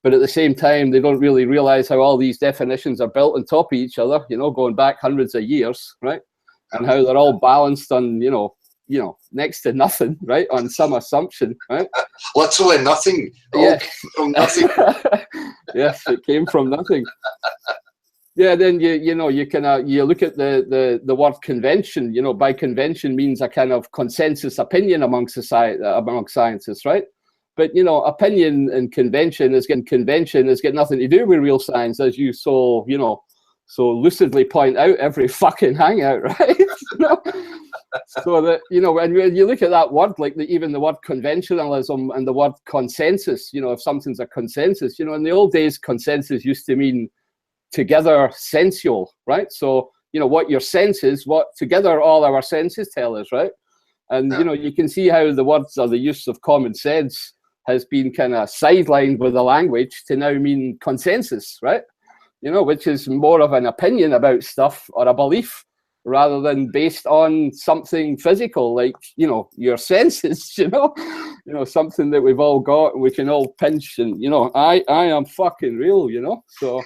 but at the same time, they don't really realize how all these definitions are built on top of each other, you know, going back hundreds of years, right? And how they're all balanced on, you know, next to nothing, right? On some assumption, right? Literally nothing. Yeah. From nothing. Yes, it came from nothing. Yeah, then you know, you can you look at the word convention. You know, by convention means a kind of consensus opinion among society, among scientists, right? But, you know, opinion and convention has got nothing to do with real science, as you so lucidly point out every fucking hangout, right? You know? So that, you know, when you look at that word, like even the word conventionalism and the word consensus, you know, if something's a consensus, you know, in the old days, consensus used to mean, together sensual, right? So, you know, what your senses, what together all our senses tell us, right? And, you know, you can see how the words or the use of common sense has been kind of sidelined with the language to now mean consensus, right? You know, which is more of an opinion about stuff or a belief rather than based on something physical, like, you know, your senses, you know, something that we've all got and we can all pinch and, you know, I am fucking real, you know? So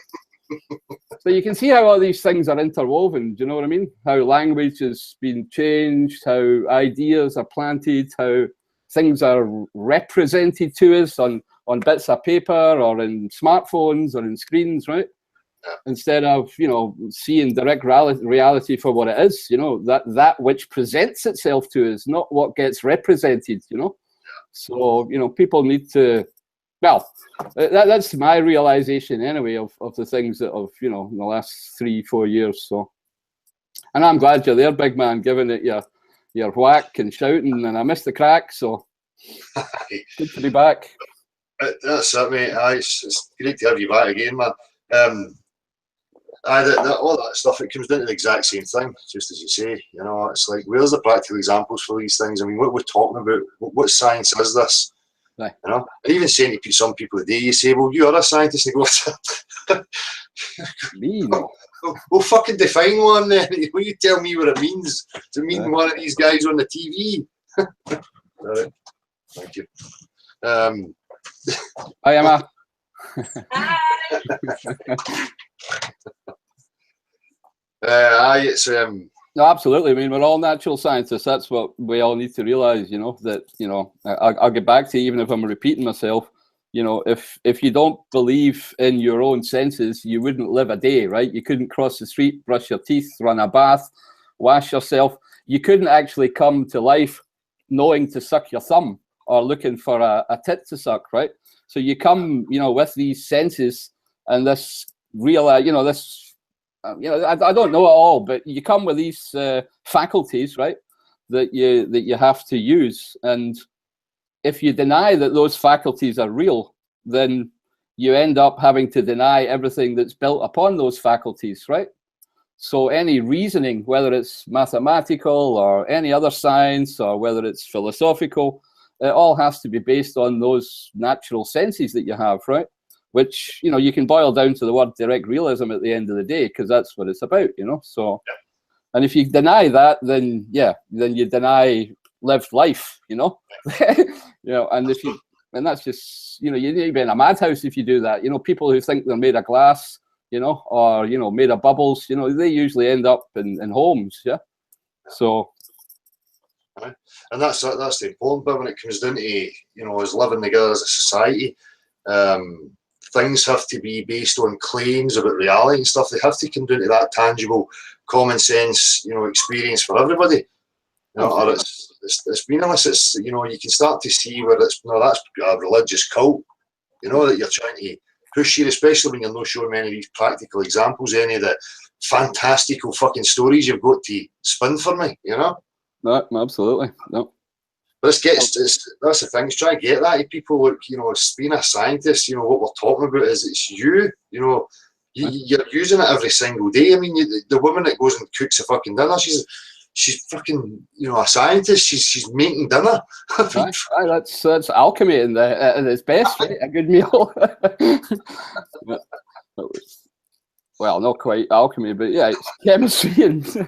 you can see how all these things are interwoven, do you know what I mean? How language has been changed, how ideas are planted, how things are represented to us on bits of paper or in smartphones or in screens, right? Instead of, you know, seeing direct reality for what it is, you know, that which presents itself to us, not what gets represented, you know. So, you know, people need to, well, that's my realization anyway of the things that have, you know, in the last 3-4 years. So, and I'm glad you're there, big man, giving it your whack and shouting, and I missed the crack, so good to be back. That's it, mate. It's great to have you back again, man. All that stuff, it comes down to the exact same thing, just as you say. You know, it's like, where's the practical examples for these things? I mean, what we're talking about, what science is this? Right. You know, and even saying to some people today, you say, well, you're a scientist, and they go, Me, no. Well, fucking define one then. Will you tell me what it means to meet one of these guys on the TV? All right. Thank you. Hi, Emma. It's No, absolutely. I mean, we're all natural scientists. That's what we all need to realize, you know, that, you know, I'll get back to, even if I'm repeating myself, you know, if you don't believe in your own senses, you wouldn't live a day, right? You couldn't cross the street, brush your teeth, run a bath, wash yourself. You couldn't actually come to life knowing to suck your thumb or looking for a tit to suck, right? So you come, you know, with these senses and this real, you know, this, you know, I don't know it all, but you come with these faculties, right, that you have to use. And if you deny that those faculties are real, then you end up having to deny everything that's built upon those faculties, right? So any reasoning, whether it's mathematical or any other science or whether it's philosophical, it all has to be based on those natural senses that you have, right? Which, you know, you can boil down to the word direct realism at the end of the day, because that's what it's about, you know. So, and if you deny that, then then you deny lived life, you know. You know, and that's just, you know, you need to be in a madhouse if you do that. You know, people who think they're made of glass, you know, or, you know, made of bubbles, you know, they usually end up in homes, yeah. So, and that's the important bit when it comes down to, you know, us living together as a society. Things have to be based on claims about reality and stuff. They have to come down to that tangible, common sense, you know, experience for everybody. You know, or it's meaningless. It's, you know, you can start to see where it's, no, that's a religious cult, you know, that you're trying to push here, especially when you're not showing many of these practical examples, any of the fantastical fucking stories you've got to spin for me, you know? No, absolutely. No. But that's the thing, it's trying to get that to people. Look, you know, being a scientist, you know, what we're talking about is it's you know, you're using it every single day. I mean, the woman that goes and cooks a fucking dinner, she's fucking, you know, a scientist. She's making dinner. That's alchemy in its best, right? A good meal. Well, not quite alchemy, but yeah, it's chemistry and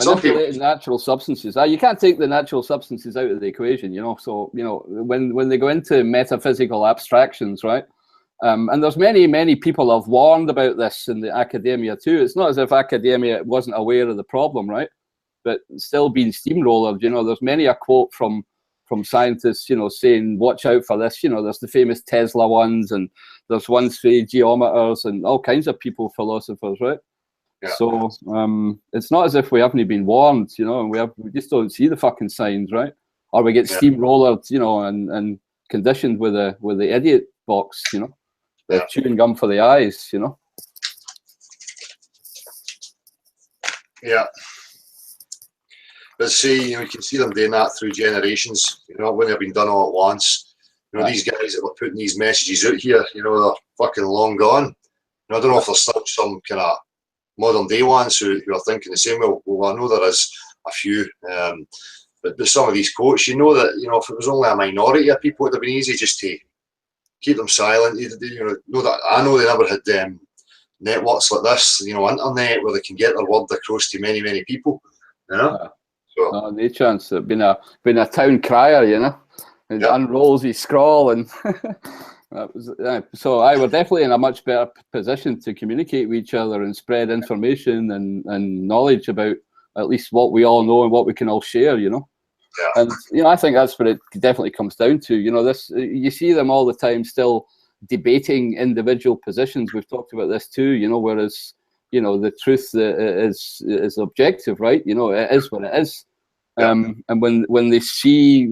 manipulating natural substances. You can't take the natural substances out of the equation, you know. So, you know, when they go into metaphysical abstractions, right? And there's many people have warned about this in the academia too. It's not as if academia wasn't aware of the problem, right? But still being steamrollered, you know. There's many a quote from scientists, you know, saying, watch out for this. You know, there's the famous Tesla ones, and there's ones for geometers and all kinds of people, philosophers, right? Yeah. So it's not as if we haven't been warned, you know, and we just don't see the fucking signs, right? Or we get steamrollered, you know, and conditioned with the idiot box, you know, the chewing gum for the eyes, you know. Yeah. But see, you know, you can see them doing that through generations. You know, when they've been done all at once, You know, these guys that were putting these messages out here, you know, they're fucking long gone. You know, I don't know if there's still some kind of modern day ones who are thinking the same. Well, I know there is a few, but some of these quotes, you know that, you know, if it was only a minority of people, it would have been easy just to keep them silent. You know that I know they never had networks like this, you know, internet where they can get their word across to many, many people. You know, so no chance. It's been a town crier, you know. It unrolls his scroll, and that was, so I were definitely in a much better position to communicate with each other and spread information and knowledge about at least what we all know and what we can all share, you know. yeah, And you know, I think that's what it definitely comes down to. You know, this, you see them all the time still debating individual positions. We've talked about this too, you know, whereas, you know, the truth is objective, right? You know, it is what it is. And when they see,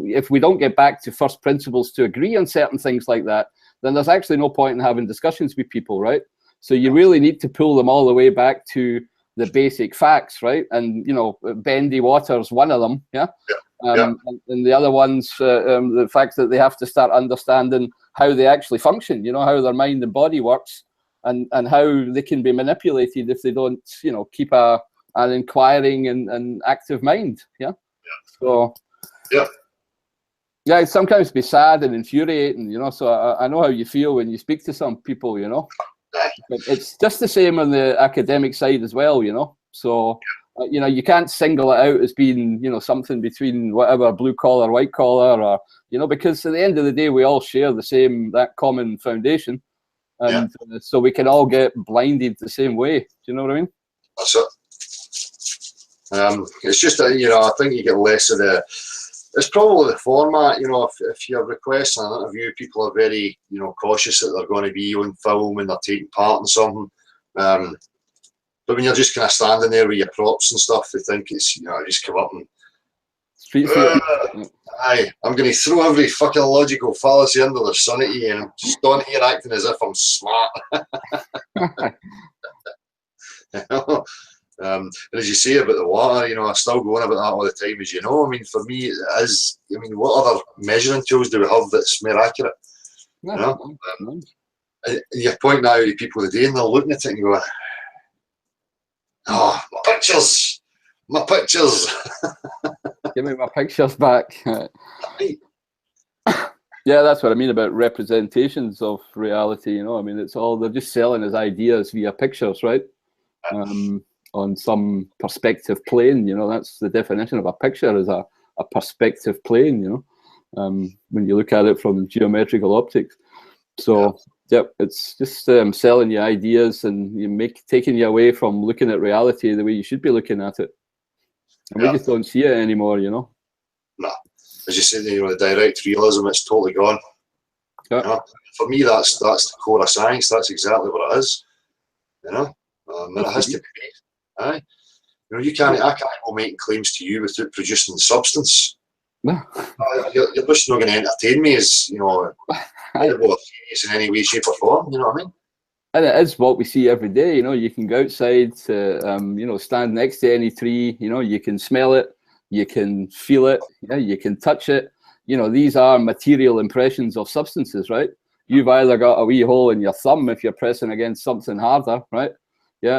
if we don't get back to first principles to agree on certain things like that, then there's actually no point in having discussions with people, right? So you really need to pull them all the way back to the basic facts, right? And, you know, bendy water's one of them, and the other one's the fact that they have to start understanding how they actually function, you know, how their mind and body works, and how they can be manipulated if they don't, you know, keep an inquiring and active mind. So it sometimes be sad and infuriating, you know. So I know how you feel when you speak to some people, you know. But it's just the same on the academic side as well, you know. So you know, you can't single it out as being, you know, something between whatever blue collar, white collar, or, you know, because at the end of the day we all share that common foundation, and so we can all get blinded the same way. Do you know what I mean? that's it. It's just that, you know, I think you get less of it's probably the format, you know, if you're requesting an interview, people are very, you know, cautious that they're going to be on film and they're taking part in something. But when you're just kind of standing there with your props and stuff, they think it's, you know, just come up and I'm going to throw every fucking logical fallacy under the sun at you, and I'm just on here acting as if I'm smart. You know? And as you say about the water, you know, I still go on about that all the time, as you know. I mean, for me, it is, I mean, what other measuring tools do we have that's more accurate? You know? And you're pointing out to people today and they're looking at it and going, oh, my pictures! My pictures! Give me my pictures back. Yeah, that's what I mean about representations of reality, you know. I mean, it's all, they're just selling us ideas via pictures, right? On some perspective plane, you know. That's the definition of a picture, is a perspective plane, you know, when you look at it from geometrical optics. So it's just selling you ideas and taking you away from looking at reality the way you should be looking at it, and we just don't see it anymore, you know. No, as you said, you know, the direct realism, it's totally gone. You know? For me, that's the core of science. That's exactly what it is, you know. And it has to be. Aye. You know, I can't go making claims to you without producing the substance. No. You're just not going to entertain me as, you know, in any way, shape or form, you know what I mean? And it is what we see every day, you know. You can go outside, you know, stand next to any tree, you know, you can smell it, you can feel it, you can touch it. You know, these are material impressions of substances, right? You've either got a wee hole in your thumb if you're pressing against something harder, right?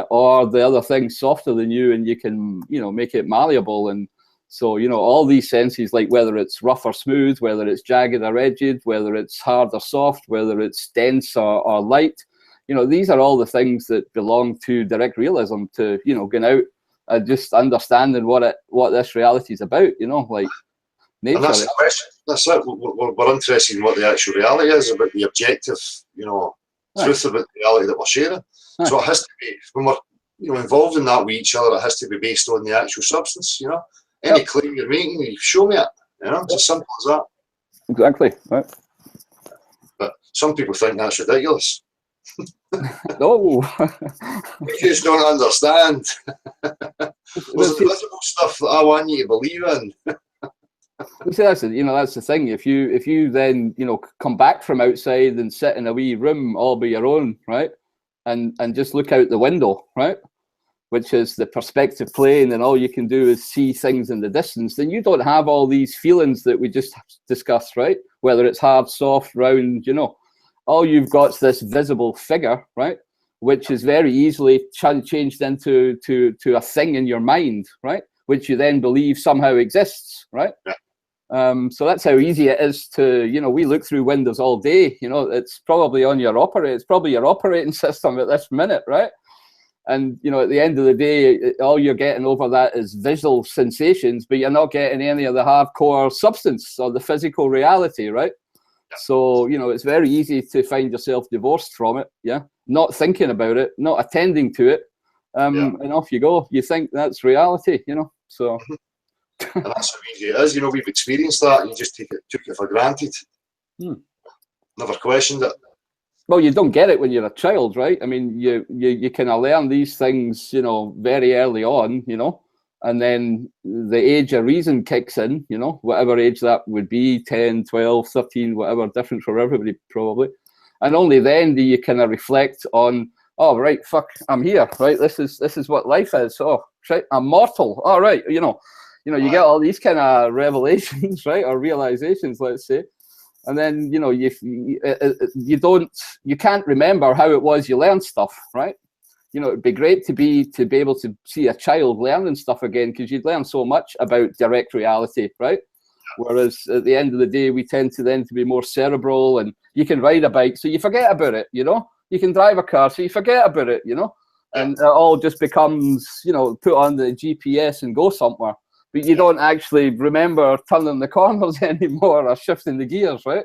Or the other thing's softer than you and you can, you know, make it malleable. And so, you know, all these senses, like whether it's rough or smooth, whether it's jagged or edged, whether it's hard or soft, whether it's dense or light, you know, these are all the things that belong to direct realism, to, you know, going out and just understanding what this reality is about, you know, like nature. And that's the question. That's it. We're interested in what the actual reality is, about the objective, you know, truth about the reality that we're sharing. So it has to be, when we're, you know, involved in that with each other, it has to be based on the actual substance, you know. Any claim you're making, you show me it, you know. It's as simple as that. Exactly, right. But some people think that's ridiculous. No. You just don't understand. There's invisible stuff that I want you to believe in. See, that's the thing. If you then, you know, come back from outside and sit in a wee room all by your own, right, and just look out the window, right, which is the perspective plane, and all you can do is see things in the distance, then you don't have all these feelings that we just discussed, right? Whether it's hard, soft, round, you know, all you've got is this visible figure, right? Which is very easily changed into a thing in your mind, right? Which you then believe somehow exists, right? Yeah. So that's how easy it is to, you know, we look through Windows all day, you know, it's probably on your it's probably your operating system at this minute, right? And, you know, at the end of the day, all you're getting over that is visual sensations, but you're not getting any of the hardcore substance or the physical reality, right? Yeah. So, you know, it's very easy to find yourself divorced from it, yeah? Not thinking about it, not attending to it, and off you go. You think that's reality, you know, so. And that's how easy it is, you know, we've experienced that, you just took it for granted. Never questioned it. Well, you don't get it when you're a child, right? I mean, you kind of learn these things, you know, very early on, you know, and then the age of reason kicks in, you know, whatever age that would be, 10, 12, 13, whatever, different for everybody probably. And only then do you kind of reflect on, oh, right, fuck, I'm here, right? This is what life is. Oh, shit, I'm mortal. All right, you know, you get all these kind of revelations, right, or realizations, let's say. And then, you know, you can't remember how it was you learned stuff, right? You know, it'd be great to be able to see a child learning stuff again, because you'd learn so much about direct reality, right? Whereas at the end of the day, we tend to then to be more cerebral, and you can ride a bike, so you forget about it, you know? You can drive a car, so you forget about it, you know? And it all just becomes, you know, put on the GPS and go somewhere. But you don't actually remember turning the corners anymore or shifting the gears, right?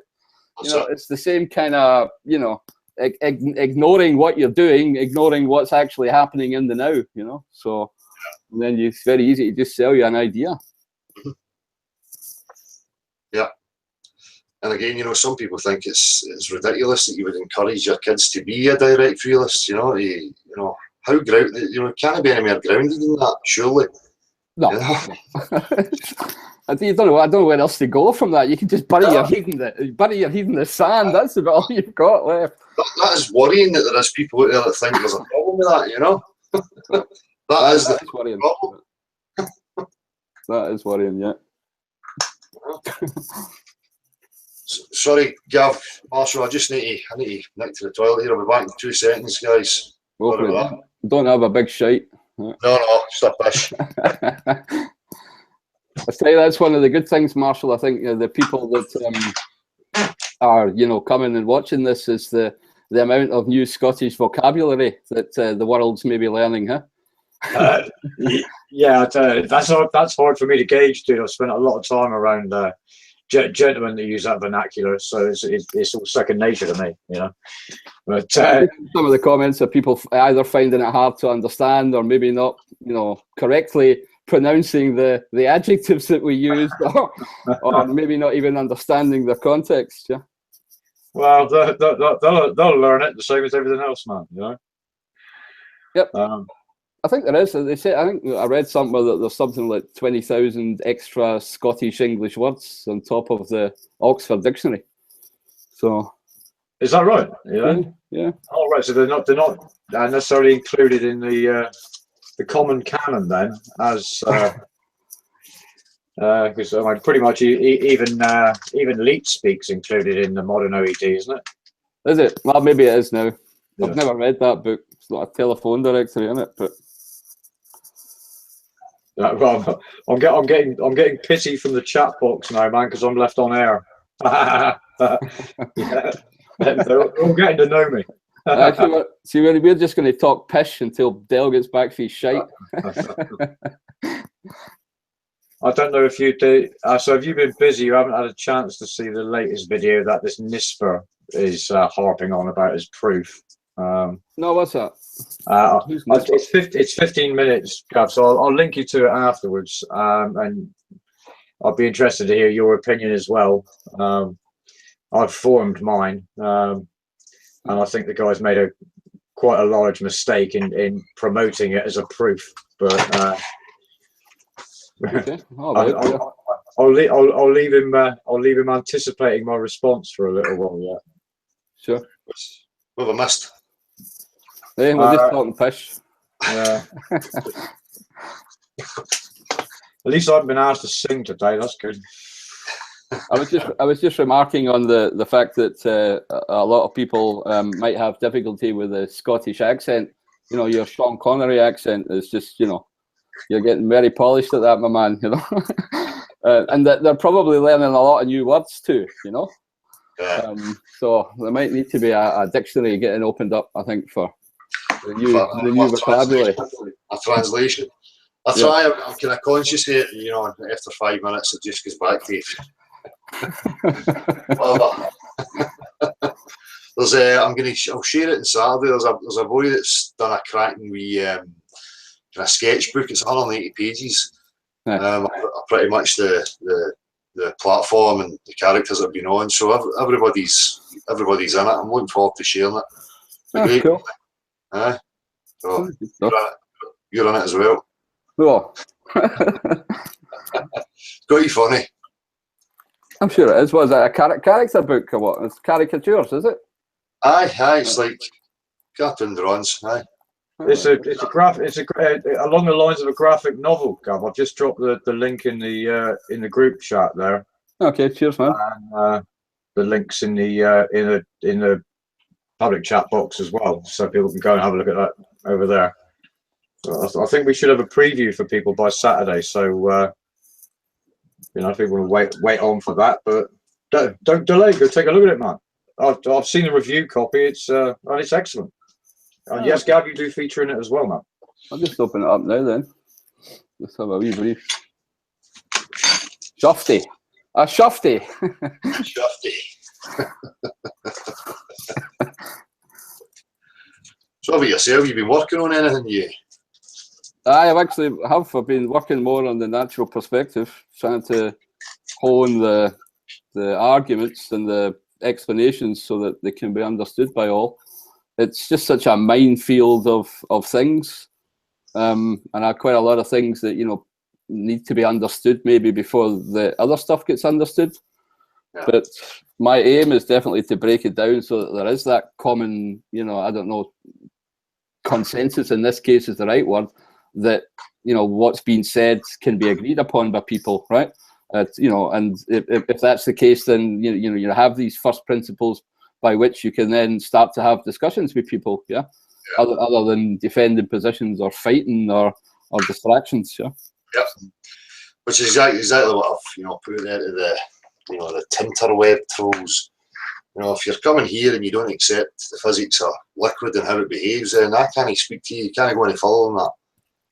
You know, it's the same kind of, you know, ignoring what you're doing, ignoring what's actually happening in the now, you know? So then it's very easy to just sell you an idea. Yeah. And again, you know, some people think it's ridiculous that you would encourage your kids to be a direct realist, you know? You know, how grounded, you know, can't be any more grounded than that, surely. No, you know? I don't know where else to go from that. You can just bury your head in the sand. That's about all you've got left. That is worrying that there is people out there that think there's a problem with that, you know? that is worrying. problem. That is worrying, yeah. Sorry, Gav, Marshall, I need to nick to the toilet here. I'll be back in 2 seconds, guys. Don't have a big shite. No, stop this. I say that's one of the good things, Marshall. I think the people that are, you know, coming and watching this is the amount of new Scottish vocabulary that the world's maybe learning, huh? Yeah, that's hard for me to gauge, dude. I've spent a lot of time around gentlemen that use that vernacular, so it's all second nature to me, you know. But some of the comments are people either finding it hard to understand, or maybe not, you know, correctly pronouncing the adjectives that we use, or maybe not even understanding the context. Yeah. Well, they'll learn it the same as everything else, man. You know. Yep. I think there is. They say. I think I read somewhere that there's something like 20,000 extra Scottish English words on top of the Oxford Dictionary. So. Is that right? Yeah. Yeah. Oh, right. So they're not necessarily included in the common canon then, as because I mean, pretty much even Leet speaks included in the modern OED, isn't it? Is it? Well, maybe it is now. Yeah. I've never read that book. It's not a telephone directory in it, but. Well, I'm getting pity from the chat box now, man, because I'm left on air. Yeah. They're all getting to know me. We're just going to talk pish until Dell gets back for his shite. I don't know if you do. So have you been busy? You haven't had a chance to see the latest video that this NISPER is harping on about as proof. No, what's that? It's 15 minutes, Gav, so I'll link you to it afterwards, and I'll be interested to hear your opinion as well. I've formed mine, and I think the guy's made quite a large mistake in promoting it as a proof. But okay. I'll leave him anticipating my response for a little while yet. Sure. What have I missed? Hey, we're just talking pish. Yeah. At least I haven't been asked to sing today. That's good. I was just remarking on the fact that a lot of people might have difficulty with the Scottish accent. You know, your Sean Connery accent is just, you know, you're getting very polished at that, my man. You know, and that they're probably learning a lot of new words too. You know, so there might need to be a dictionary getting opened up, I think, for the new vocabulary. A translation. I try. I'm kind of conscious here. You know, after 5 minutes, it just goes back to it. There's I'll share it on Saturday. There's a boy that's done a cracking wee kind of sketchbook. It's 180 pages. Yeah. Pretty much the platform and the characters that have been on. So everybody's in it. I'm looking forward to sharing it. That's cool. So you're in it as well. Oh. Got you funny. I'm sure it is. What is that, a character book or what? It's caricatures, is it? Aye, it's like cartoon drawings. Aye. It's along the lines of a graphic novel, Gav. I've just dropped the link in the group chat there. Okay, cheers, man. And the links in the public chat box as well, so people can go and have a look at that over there. So I think we should have a preview for people by Saturday. So you know, if people want to wait on for that, but don't delay. Go take a look at it, man. I've seen the review copy. It's excellent. And yes, Gav, you do feature in it as well, man. I'll just open it up now then. Let's have a wee brief. Shufty. A shufty. Shufty. So about yourself, you've been working on anything, you? I've been working more on the natural perspective, trying to hone the arguments and the explanations so that they can be understood by all. It's just such a minefield of things, and quite a lot of things that, you know, need to be understood maybe before the other stuff gets understood. Yeah. But my aim is definitely to break it down so that there is that common, you know, I don't know, consensus in this case is the right word, that, you know, what's being said can be agreed upon by people, right? You know, and if that's the case, then you have these first principles by which you can then start to have discussions with people, yeah. Other than defending positions or fighting or distractions, yeah. Yep. Which is exactly what I've put it into the Tinterweb trolls. You know, if you're coming here and you don't accept the physics of liquid and how it behaves, then I can't speak to you. You can't go any further than that.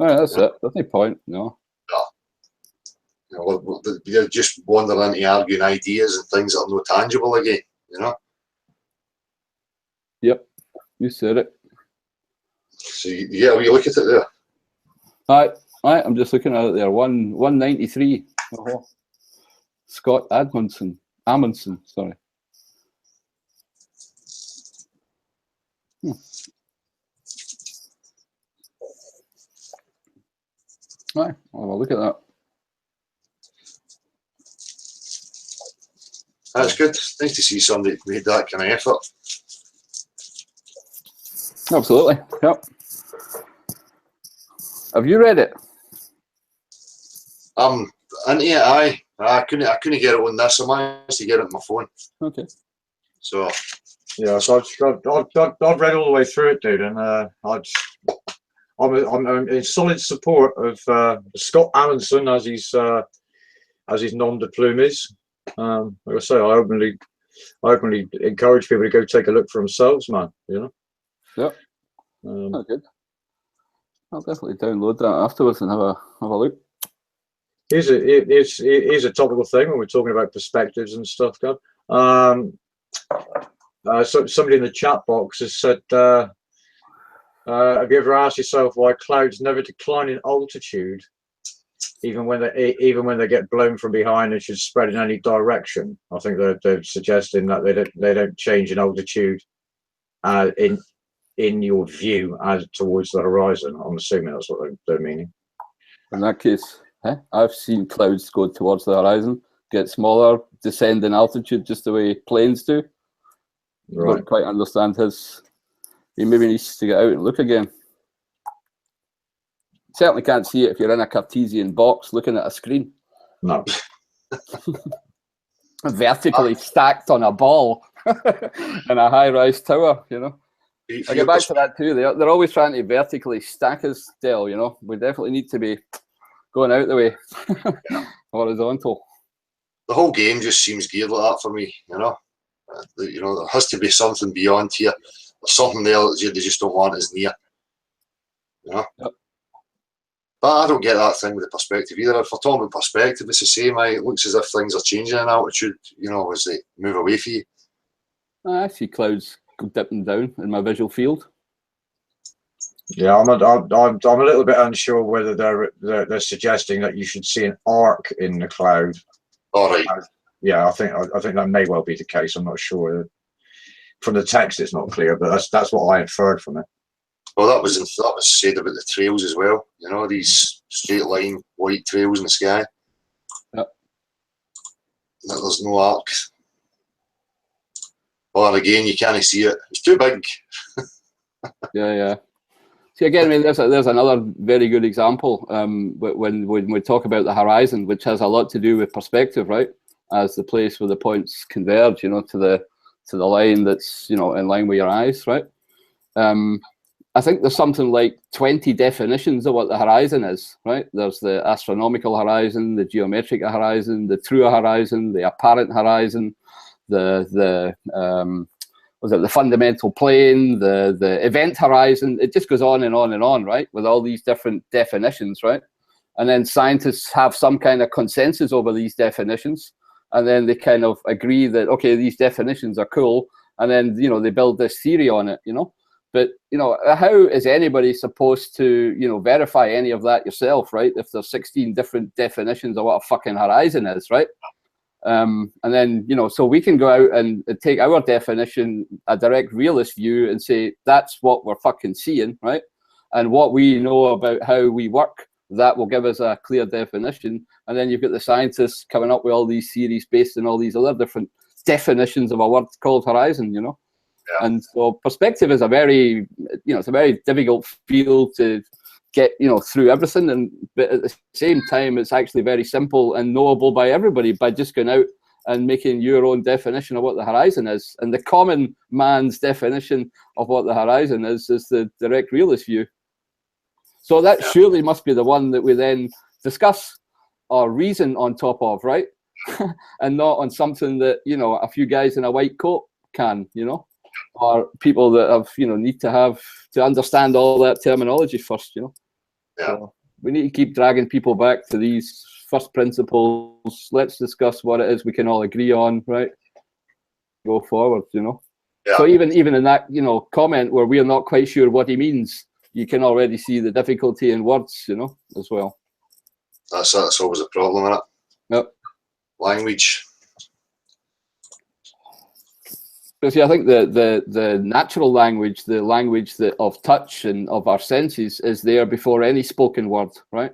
Right, that's it. There's no point, no. You're just wandering into arguing ideas and things that are not tangible again, you know? Yep, you said it. So, yeah, will you look at it there? Aye, I'm just looking at it there. 193. Scott Amundsen, sorry. Aye, I'll have a look at that. That's good. Nice to see somebody made that kind of effort. Absolutely. Yep. Have you read it? And yeah, I couldn't get it on this. I managed to get it on my phone. Okay. So yeah, so I've read all the way through it, dude, and I'm in solid support of Scott Amundsen as his nom de plume is. Like I say, I openly encourage people to go take a look for themselves, man. You know. Yep. Oh, good. I'll definitely download that afterwards and have a look. Here's a topical thing when we're talking about perspectives and stuff, Gav. So somebody in the chat box has said, have you ever asked yourself why clouds never decline in altitude, even when they get blown from behind and should spread in any direction? I think they're suggesting that they don't change in altitude in your view as towards the horizon. I'm assuming that's what they're meaning. In that case, I've seen clouds go towards the horizon, get smaller, descend in altitude just the way planes do. Right. I don't quite understand his. He maybe needs to get out and look again. certainly can't see it if you're in a Cartesian box looking at a screen. No. Vertically stacked on a ball in a high-rise tower, you know. I get back to that too. They're always trying to vertically stack us, Del, you know. We definitely need to be going out the way, horizontal. The whole game just seems geared like that for me, you know. You know, there has to be something beyond here. There's something there that they just don't want as near, you know. Yep. But I don't get that thing with the perspective either. If we're talking about perspective, it's the same. It looks as if things are changing in altitude, you know, as they move away from you. I see clouds dipping down in my visual field. Yeah, I'm a little bit unsure whether they're suggesting that you should see an arc in the cloud. All right. Yeah, I think that may well be the case. I'm not sure. From the text, it's not clear, but that's what I inferred from it. Well, that was said about the trails as well. You know, these straight line white trails in the sky. Yep. There's no arc. Or again, you can't see it. It's too big. Yeah. See, again, I mean, there's another very good example when we talk about the horizon, which has a lot to do with perspective, right? As the place where the points converge, you know, to the line that's, you know, in line with your eyes, right? I think there's something like 20 definitions of what the horizon is, right? There's the astronomical horizon, the geometric horizon, the true horizon, the apparent horizon, the fundamental plane, the event horizon. It just goes on and on and on, right? With all these different definitions, right? And then scientists have some kind of consensus over these definitions, and then they kind of agree that, okay, these definitions are cool, and then, you know, they build this theory on it, you know. But, you know, how is anybody supposed to, you know, verify any of that yourself, right? If there's 16 different definitions of what a fucking horizon is, right? And then, you know, so we can go out and take our definition, a direct realist view, and say that's what we're fucking seeing, right? And what we know about how we work, that will give us a clear definition. And then you've got the scientists coming up with all these theories based on all these other different definitions of a word called horizon, you know? Yeah. And so perspective is a very, you know, it's a very difficult field to get, you know, through everything. But at the same time, it's actually very simple and knowable by everybody by just going out and making your own definition of what the horizon is. And the common man's definition of what the horizon is the direct realist view. So that surely must be the one that we then discuss or reason on top of, right? And not on something that, you know, a few guys in a white coat can, you know, or people that have, you know, need to understand all that terminology first, you know. Yeah. So we need to keep dragging people back to these first principles. Let's discuss what it is we can all agree on, right? Go forward, you know. Yeah. So even in that, you know, comment where we're not quite sure what he means, you can already see the difficulty in words, you know, as well. That's always a problem, isn't it? Yep. Language. But see, I think the natural language, the language of touch and of our senses, is there before any spoken word, right?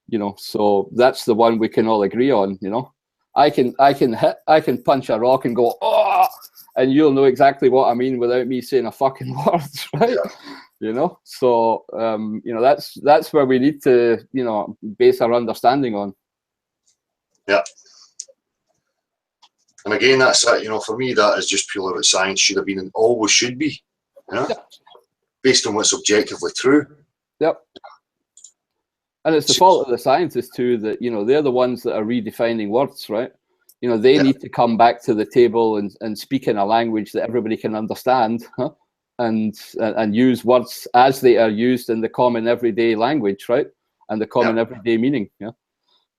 You know, so that's the one we can all agree on. You know, I can punch a rock and go, oh, and you'll know exactly what I mean without me saying a fucking word, right? Yeah. You know, so you know, that's where we need to, you know, base our understanding on. Yeah. And again, that's it. You know, for me, that is just purely what science should have been and always should be. You know, based on what's objectively true. Yep. And it's the fault of the scientists too that, you know, they're the ones that are redefining words, right? You know, they need to come back to the table and speak in a language that everybody can understand, huh? And use words as they are used in the common everyday language, right? And the common everyday meaning, yeah.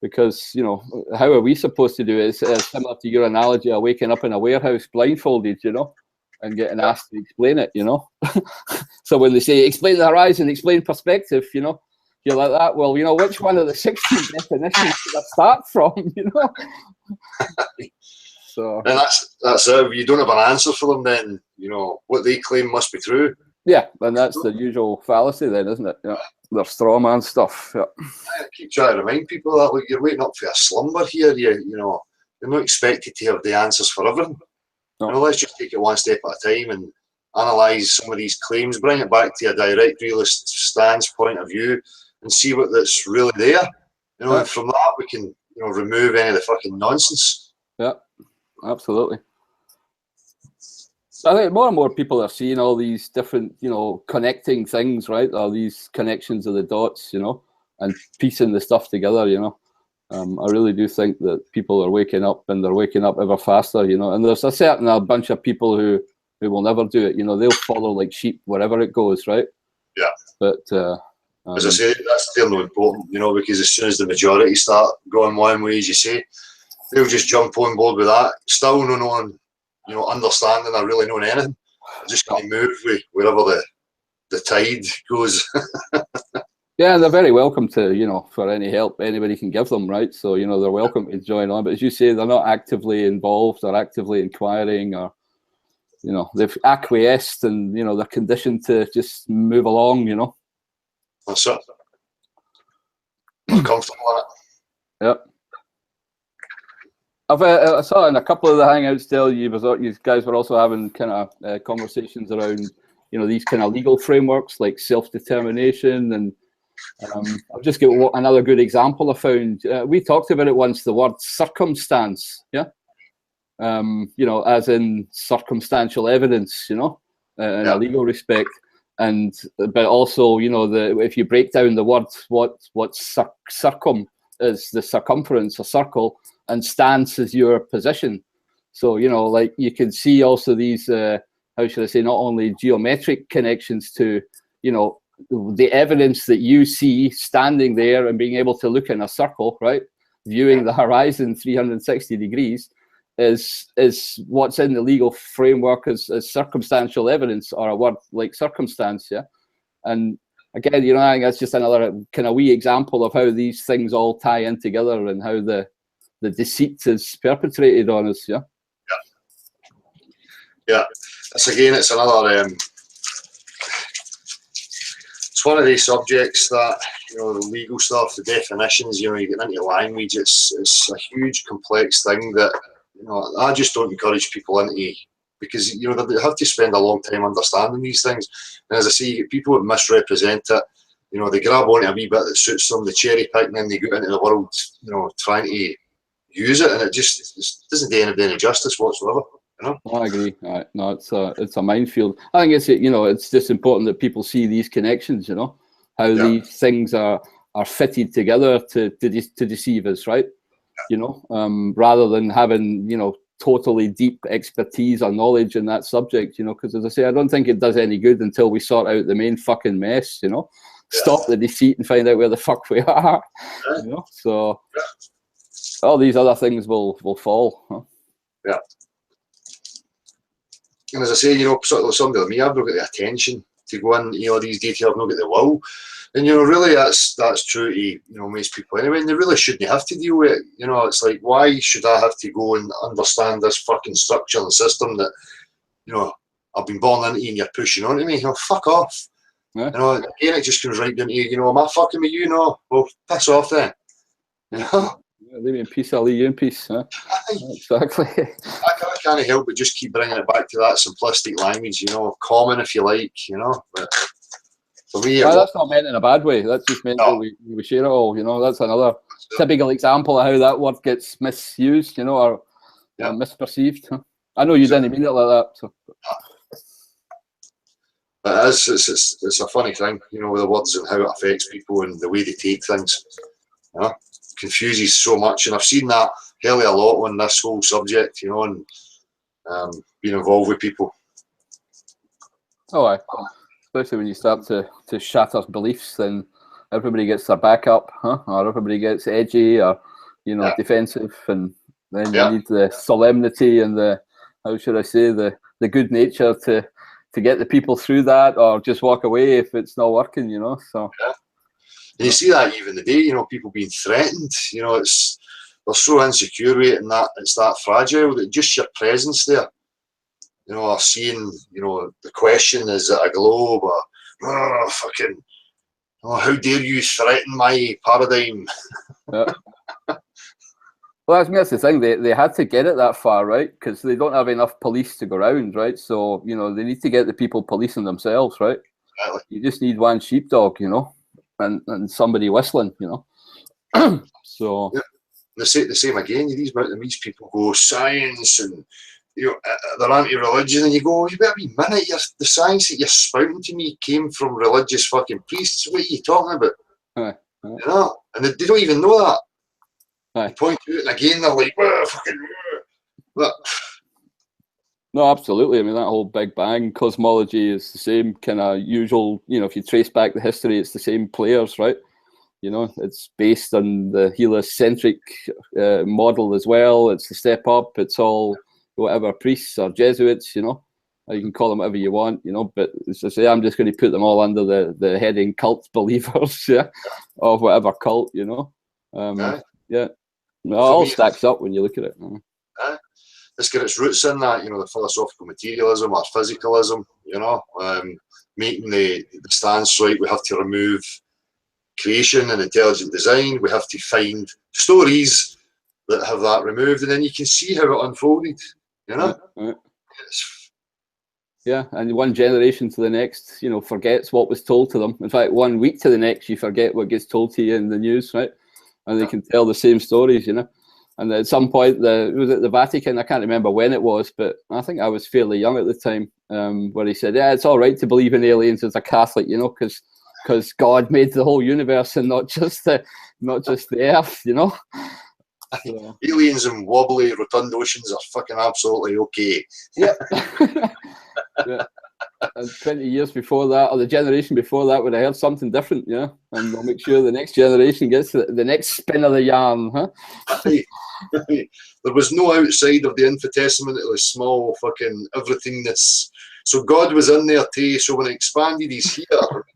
Because, you know, how are we supposed to do it? It's similar to your analogy of waking up in a warehouse blindfolded, you know, and getting asked to explain it, you know. So when they say, explain the horizon, explain perspective, you know, you're like that. Well, you know, which one of the 16 definitions should I start from, you know? So. And that's it. If you don't have an answer for them, then, you know, what they claim must be true. Yeah, and that's the usual fallacy then, isn't it? Yeah. Their straw man stuff. Yeah. I keep trying to remind people that, like, you're waking up for a slumber here. You know, you're not expected to have the answers for everything. No. You know, let's just take it one step at a time and analyse some of these claims, bring it back to a direct realist stance point of view, and see what that's really there. You know, and from that we can, you know, remove any of the fucking nonsense. Yeah, absolutely. So I think more and more people are seeing all these different, you know, connecting things, right? All these connections of the dots, you know, and piecing the stuff together, you know. I really do think that people are waking up, and they're waking up ever faster, you know. And there's a bunch of people who will never do it, you know. They'll follow like sheep wherever it goes, right? Yeah. But as I say, that's still no important, you know, because as soon as the majority start going one way, as you say, they'll just jump on board with that. Still no knowing, you know, understanding or really knowing anything. They're just going to move with wherever the tide goes. Yeah, and they're very welcome to, you know, for any help anybody can give them, right? So, you know, they're welcome to join on. But as you say, they're not actively involved or actively inquiring, or, you know, they've acquiesced, and, you know, they're conditioned to just move along, you know. That's it. I'm comfortable in it. Yep. I saw in a couple of the hangouts still, you guys were also having kind of conversations around, you know, these kind of legal frameworks like self-determination, and I'll just give another good example I found. We talked about it once, the word circumstance, yeah? You know, as in circumstantial evidence, you know, in a legal respect. But also, you know, if you break down the word, what circum is the circumference, a circle, and stance is your position. So, you know, like you can see also these, how should I say, not only geometric connections to, you know, the evidence that you see standing there and being able to look in a circle, right, viewing the horizon 360 degrees, is what's in the legal framework as circumstantial evidence, or a word like circumstance, yeah. And again, you know, I think that's just another kind of wee example of how these things all tie in together, and how the deceit is perpetrated on us, yeah. Yeah, it's another. It's one of these subjects that, you know, the legal stuff, the definitions, you know, you get into language, it's a huge complex thing that, you know, I just don't encourage people into, because, you know, they have to spend a long time understanding these things. And as I say, you get people that misrepresent it, you know, they grab onto a wee bit that suits them, they cherry pick, and then they go into the world, you know, trying to use it, and it doesn't do anybody any justice whatsoever. You know? I agree. No, it's a minefield. I think it's, you know, it's just important that people see these connections, you know, how these things are fitted together to deceive us, right? You know, rather than having, you know, totally deep expertise or knowledge in that subject, you know, because as I say, I don't think it does any good until we sort out the main fucking mess, you know, stop the deceit and find out where the fuck we are, you know. So all these other things will fall. Huh? Yeah. And as I say, you know, sort of somebody like me, I've not got the attention to go in, you know, these details, I've not got the will. And, you know, really that's true to, you know, most people anyway, and they really shouldn't have to deal with it. You know, it's like, why should I have to go and understand this fucking structure and system that, you know, I've been born into and you're pushing onto me? You know, fuck off. Yeah. You know, again, it just comes right down to, you know, am I fucking with you? No. Well, piss off then. You know? Leave me in peace, I'll leave you in peace. Huh? Exactly. I can't help but just keep bringing it back to that simplistic language, you know, common if you like, you know. But for me, that's not meant in a bad way. That's just meant that we share it all, you know. That's another typical example of how that word gets misused, you know, or misperceived. Huh? I know you didn't mean it like that. So. It is. It's a funny thing, you know, with the words and how it affects people and the way they take things. You know? Confuses so much, and I've seen that hell of a lot on this whole subject, you know, and being involved with people. Oh, aye. Especially when you start to shatter beliefs, then everybody gets their back up, huh? Or everybody gets edgy, or, you know, defensive, and then you need the solemnity and the, how should I say, the good nature to get the people through that, or just walk away if it's not working, you know. So. Yeah. And you see that even today, you know, people being threatened, you know, they're so insecure with it, and that it's that fragile that just your presence there, you know, or seeing, you know, the question, is it a globe, or fucking, oh, how dare you threaten my paradigm? Yeah. Well, that's the thing, they had to get it that far, right? Because they don't have enough police to go around, right? So, you know, they need to get the people policing themselves, right? Exactly. You just need one sheepdog, you know. and somebody whistling, So yeah. The same again. These people go science and they're anti-religion, and you go, you better be minute. The science that you're spouting to me came from religious fucking priests. What are you talking about? And they don't even know that. They point to it, and again they're like, fucking. No, absolutely. I mean, that whole Big Bang cosmology is the same kind of usual. If you trace back the history, it's the same players, right? It's based on the heliocentric model as well. It's the step up. It's all whatever priests or Jesuits, you can call them whatever you want, but as I say, I'm just going to put them all under the heading cult believers, of whatever cult, Yeah, it all stacks up when you look at it. It's got its roots in that, the philosophical materialism or physicalism, making the stance right. We have to remove creation and intelligent design. We have to find stories that have that removed, and then you can see how it unfolded. Yeah, and one generation to the next, forgets what was told to them. In fact, 1 week to the next, you forget what gets told to you in the news, right? And they can tell the same stories, And at some point, was it the Vatican? I can't remember when it was, but I think I was fairly young at the time, where he said, "Yeah, it's all right to believe in aliens as a Catholic, because God made the whole universe and not just the Earth, So. Aliens and wobbly rotund oceans are fucking absolutely okay." Yeah. Yeah. And 20 years before that, or the generation before that, would have heard something different, and we'll make sure the next generation gets the next spin of the yarn, huh? There was no outside of the infinitesimal, it was small fucking everythingness. So God was in there too, so when it expanded, he's here.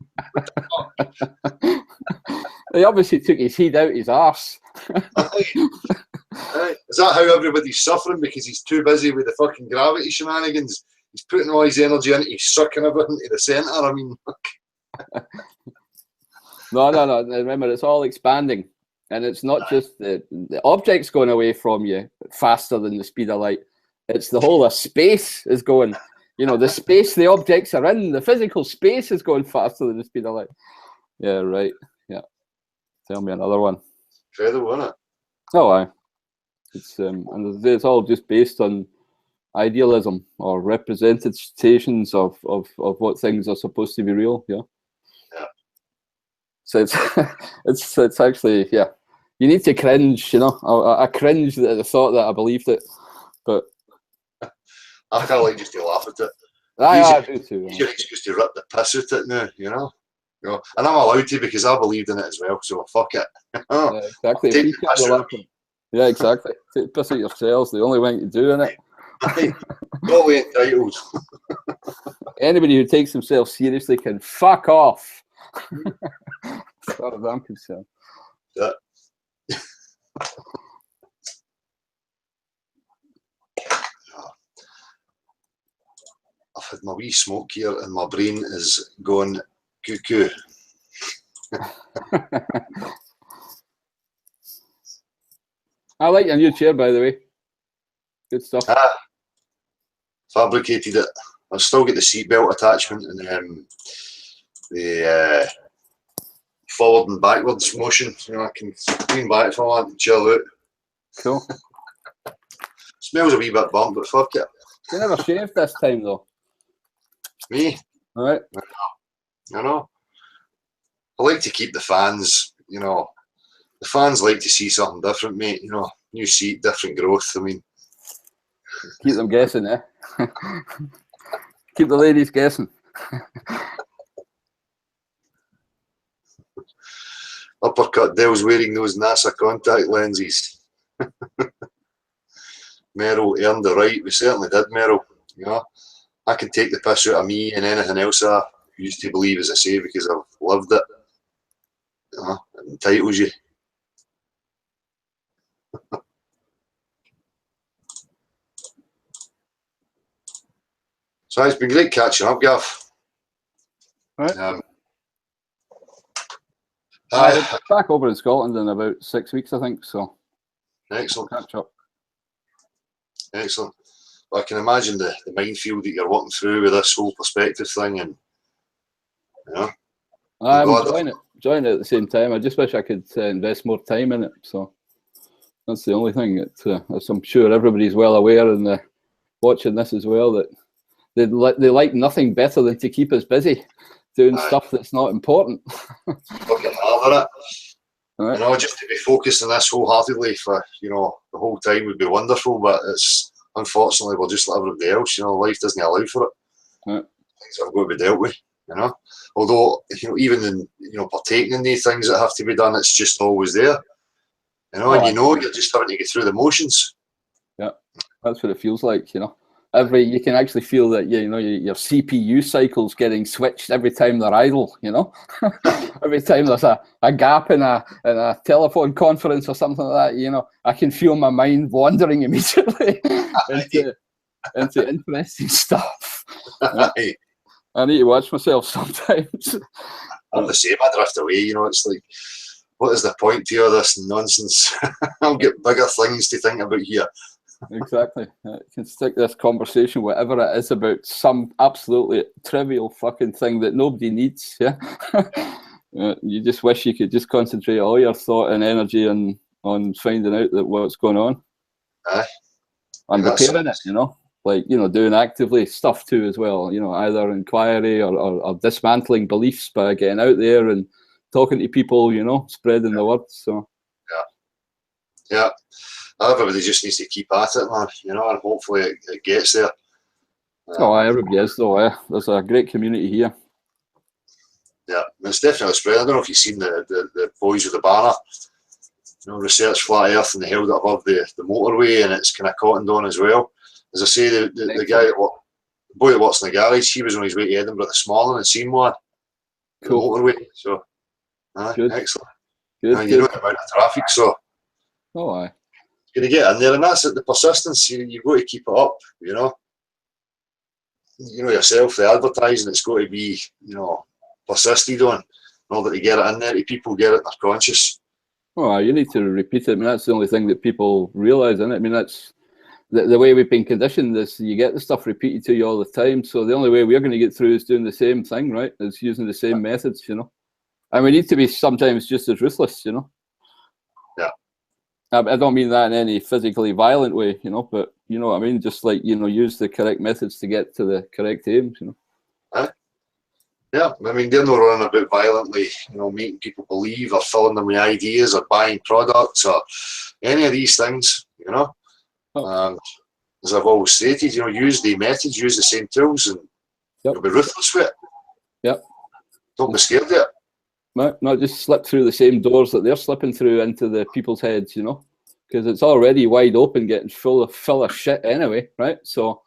He obviously took his head out his arse. Is that how everybody's suffering? Because he's too busy with the fucking gravity shenanigans. He's putting all his energy into, he's sucking everything to the centre. I mean, No. Remember, it's all expanding, and it's not just the objects going away from you faster than the speed of light. It's the whole of space is going. The space the objects are in, the physical space is going faster than the speed of light. Yeah, right. Yeah. Tell me another one. Incredible, isn't it? Oh, aye. It's and it's all just based on idealism or representations of what things are supposed to be real. Yeah. So it's actually, yeah. You need to cringe, I cringed at the thought that I believed it, but I kind of like just to laugh at it. I do too. It's your excuse to rip the piss out it now, and I'm allowed to because I believed in it as well. So fuck it. Yeah, exactly. Yeah, exactly. Take the piss out yourselves. The only way to do in it. Totally entitled. Anybody who takes themselves seriously can fuck off. As far as I'm concerned. Yeah. I've had my wee smoke here and my brain is going cuckoo. I like your new chair, by the way. Good stuff. Fabricated it. I've still got the seatbelt attachment and the forward and backwards motion. I can lean back if I want and chill out. Cool. Smells a wee bit burnt, but fuck it. You never shaved this time though. Me? All right. I know. I like to keep the fans, the fans like to see something different, mate. New seat, different growth. I mean, keep them guessing, eh? Keep the ladies guessing. Uppercut Dell's wearing those NASA contact lenses. Merrill earned the right. We certainly did, Merrill. I can take the piss out of me and anything else I used to believe, as I say, because I've lived it. It entitles you. So it's been great catching up, Gav. Right. Back over in Scotland in about 6 weeks, I think. So excellent. Catch up. Excellent. Well, I can imagine the minefield that you're walking through with this whole perspective thing, and I'm enjoying it. enjoying it at the same time. I just wish I could invest more time in it. So that's the only thing. As I'm sure everybody's well aware and watching this as well, that they like nothing better than to keep us busy doing stuff that's not important. Fucking hard at it. Right. You know, just to be focused on this wholeheartedly for, you know, the whole time would be wonderful, but it's unfortunately we're just like everybody else, you know, life doesn't allow for it. Right. Things have got to be dealt with, you know. Although, you know, even in, you know, partaking in these things that have to be done, it's just always there. You know, and you know you're just having to get through the motions. Yeah, that's what it feels like, you know. You can actually feel that, you know, your CPU cycle's getting switched every time they're idle, you know. Every time there's a gap in a telephone conference or something like that, you know, I can feel my mind wandering immediately into interesting stuff. Hey, I need to watch myself sometimes. I'm the same, I drift away, you know, it's like, what is the point to all this nonsense? I'll get bigger things to think about here. Exactly. You can stick this conversation, whatever it is, about some absolutely trivial fucking thing that nobody needs. Yeah. You just wish you could just concentrate all your thought and energy on finding out that what's going on. Aye. And repairing it, you know, like, you know, doing actively stuff too as well, you know, either inquiry or dismantling beliefs by getting out there and talking to people, you know, spreading the word. So yeah, everybody just needs to keep at it, man, you know, and hopefully it gets there. Everybody is though. There's a great community here. Yeah, it's definitely spread. I don't know if you've seen the boys with the banner, you know, research flat earth, and they held it above the motorway, and it's kind of cottoned on as well. As I say, the guy the boy that works in the garage, he was on his way to Edinburgh this morning and seen one. Cool. The motorway. So good. Excellent. Good, and you know the amount of traffic, so aye. you're gonna get in there, and that's it, the persistence. You've got to keep it up, you know. You know yourself, the advertising, it's got to be, you know, persisted on in order to get it in there, to people get it in their conscious. Oh, you need to repeat it. I mean, that's the only thing that people realise, isn't it? I mean, that's the way we've been conditioned, is you get the stuff repeated to you all the time. So the only way we're going to get through is doing the same thing, right? Is using the same methods, you know. And we need to be sometimes just as ruthless, you know. Yeah. I don't mean that in any physically violent way, you know, but you know what I mean? Just like, you know, use the correct methods to get to the correct aims, you know. Yeah, I mean, they're not running about violently, you know, making people believe or filling them with ideas or buying products or any of these things, you know. And as I've always stated, you know, use the methods, use the same tools, and you'll be ruthless with it. Yep. Don't be scared of it. Not just slip through the same doors that they're slipping through into the people's heads, you know, because it's already wide open, getting full of shit anyway, right? So,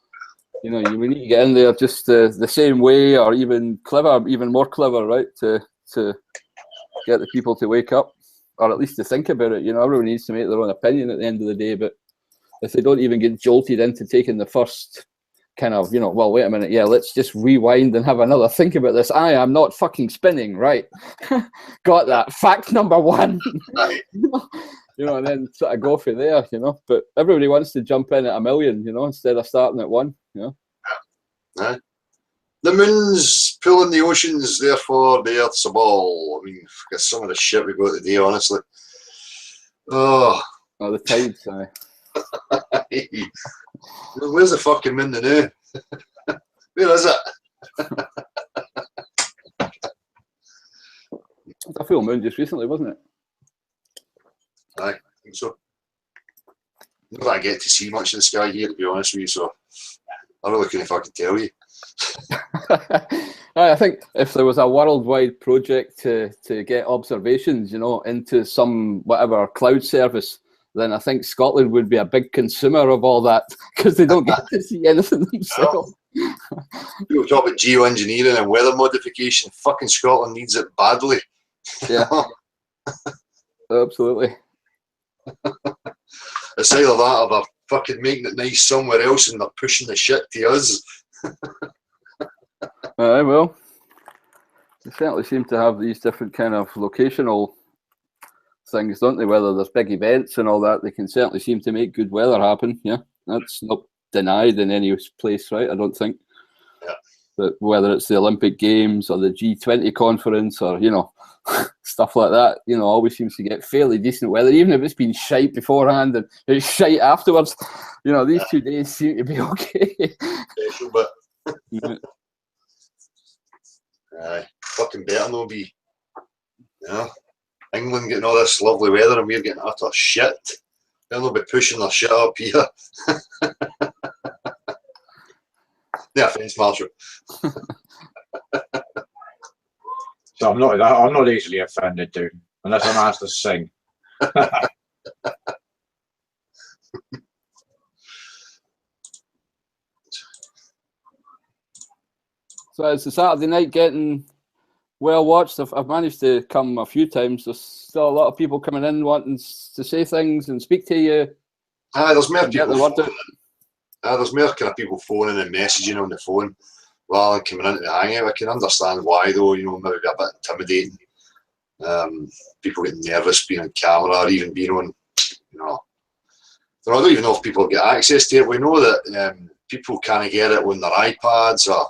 you know, we need to get in there just the same way, or even more clever, right? To get the people to wake up, or at least to think about it. You know, everyone needs to make their own opinion at the end of the day, but if they don't even get jolted into taking the first kind of, you know, well, wait a minute, yeah, let's just rewind and have another think about this. I am not fucking spinning, right? Got that. Fact number one. You know, and then sort of go for there, you know. But everybody wants to jump in at 1 million, you know, instead of starting at 1, you know. Yeah. The moon's pulling the oceans, therefore the earth's a ball. I mean, forget some of the shit we've got today, honestly. Oh, the tides, aye. Where's the fucking moon now? Where is it? It's a full moon just recently, wasn't it? Aye, I think so. Not that I get to see much in the sky here, to be honest with you, so I really couldn't fucking tell you. I think if there was a worldwide project to get observations, you know, into some whatever cloud service, then I think Scotland would be a big consumer of all that, because they don't get to see anything themselves. People talk about geoengineering and weather modification. Fucking Scotland needs it badly. Yeah, absolutely. It's either that or they're fucking making it nice somewhere else and they're pushing the shit to us. Well, they certainly seem to have these different kind of locational things, don't they? Whether there's big events and all that, they can certainly seem to make good weather happen. Yeah, that's not denied in any place, right? I don't think. Yeah. that whether it's the Olympic Games or the G20 conference or, you know, stuff like that, you know, always seems to get fairly decent weather, even if it's been shite beforehand and it's shite afterwards. You know, these 2 days seem to be okay. Special, but fucking better no be. You know, England getting all this lovely weather and we're getting utter shit. They'll not be pushing their shit up here. No offence, Marshall. So I'm not easily offended, dude, unless I'm asked to sing. So is the Saturday night getting well watched? I've managed to come a few times. There's still a lot of people coming in wanting to say things and speak to you. There's more Get the people. word out. There's more kind of people phoning and messaging on the phone rather than coming into the hangout. I can understand why though, you know, maybe a bit intimidating. People getting nervous being on camera or even being on, you know. I don't even know if people get access to it. We know that people can't get it on their iPads, or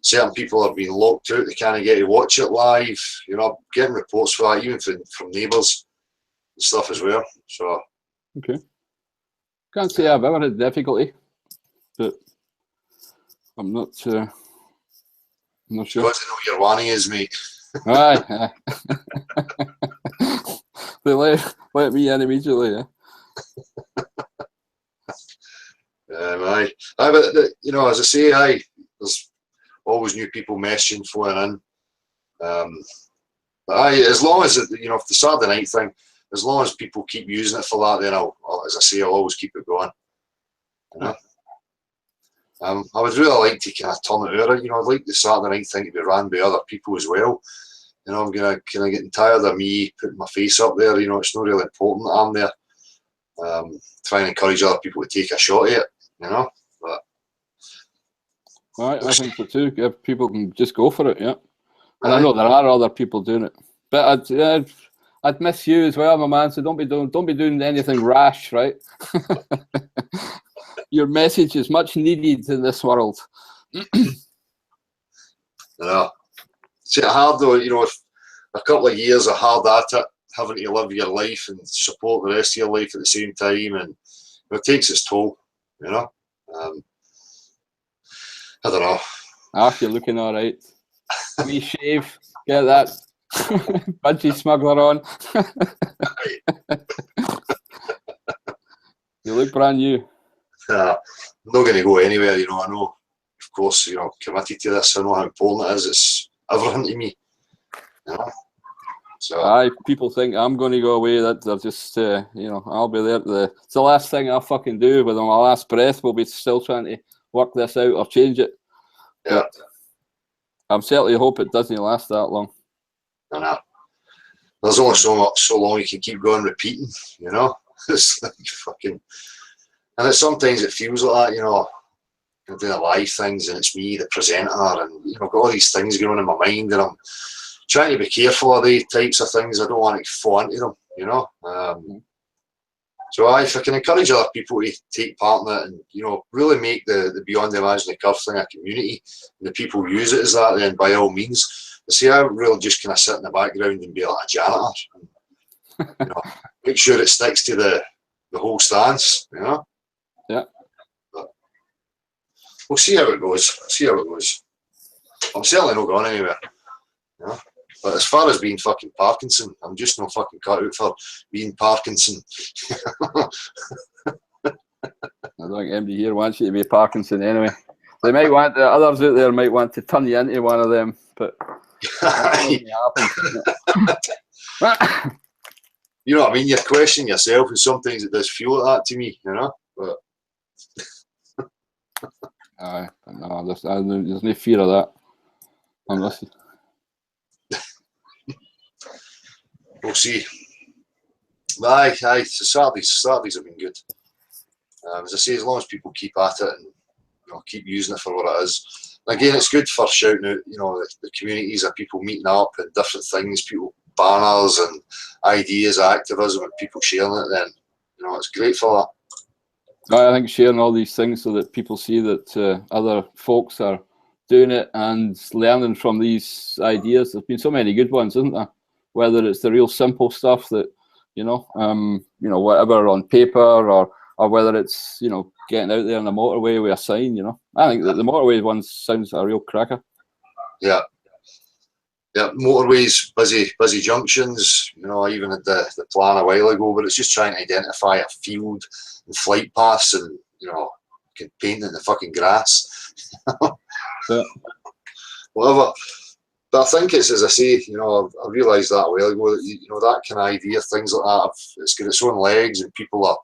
certain people are being locked out. They can't get to watch it live. You know, getting reports for that, even from neighbours and stuff as well. So Okay. Can't say I've ever had difficulty, but I'm not sure. because they know your wanny is, mate. Aye. They let me in immediately, yeah. Aye. But you know, as I say, there's always new people messaging, phoning in. But as long as you know, if the Saturday night thing, as long as people keep using it for that, then I'll as I say, I'll always keep it going. You know? I would really like to kind of turn it over. You know, I'd like the Saturday night thing to be run by other people as well. You know, I'm gonna kind of getting tired of me putting my face up there. You know, it's not really important that I'm there. Try and encourage other people to take a shot at it. You know, but Right, I think so too. If people can just go for it, yeah. And I know there are other people doing it, but I'd miss you as well, my man. So don't be doing anything rash, right? Your message is much needed in this world. you know, it's hard though. You know, if a couple of years are hard at it, having to live your life and support the rest of your life at the same time, and it takes its toll. You know, I don't know. You're looking all right. Wee shave, get that budgie smuggler on. You look brand new. I'm not going to go anywhere. You know, I know, of course, you know, committed to this. I know how important it is. It's everything to me. You know, so Aye, people think I'm going to go away. That they're just, you know, I'll be there. It's the last thing I'll fucking do. With my last breath, we'll be still trying to work this out or change it. yeah. But I'm certainly hope it doesn't last that long. I know. There's only so long you can keep going repeating. You know, it's like fucking. And sometimes it feels like that, you know, I'm doing live things and it's me, the presenter, and, you know, I've got all these things going on in my mind and I'm trying to be careful of these types of things. I don't want to fall into them, you know. So if I can encourage other people to take part in it and, you know, really make the Beyond the Imaginary Curve thing a community, and the people who use it as that, then by all means. I see, I really just kind of sit in the background and be like a janitor. And, you know, make sure it sticks to the whole stance, you know. Yeah. But we'll see how it goes. I'm certainly not going anywhere. You know? But as far as being fucking Parkinson, I'm just not fucking cut out for being Parkinson. I don't think anybody here wants you to be Parkinson anyway. They might want others out there might want to turn you into one of them, but you know what I mean? You're questioning yourself, and sometimes it does feel like that to me, you know. But aye, no, there's no fear of that. Unless we'll see. Aye. So Saturdays have been good. As I say, as long as people keep at it and, you know, keep using it for what it is. And again, it's good for shouting out, you know, the communities of people meeting up and different things, people banners and ideas, activism, and people sharing it. Then, you know, it's great for that. I think sharing all these things so that people see that other folks are doing it and learning from these ideas. There's been so many good ones, isn't there? Whether it's the real simple stuff that, whatever on paper, or whether it's, getting out there on the motorway with a sign, I think that the motorway one sounds a real cracker. Yeah. Yeah, motorways, busy junctions. I even had the plan a while ago, but it's just trying to identify a field and flight paths, and can paint in the fucking grass. Yeah. Whatever. But I think it's, as I say, I realised that a while ago that that kind of idea, things like that, it's got its own legs, and people are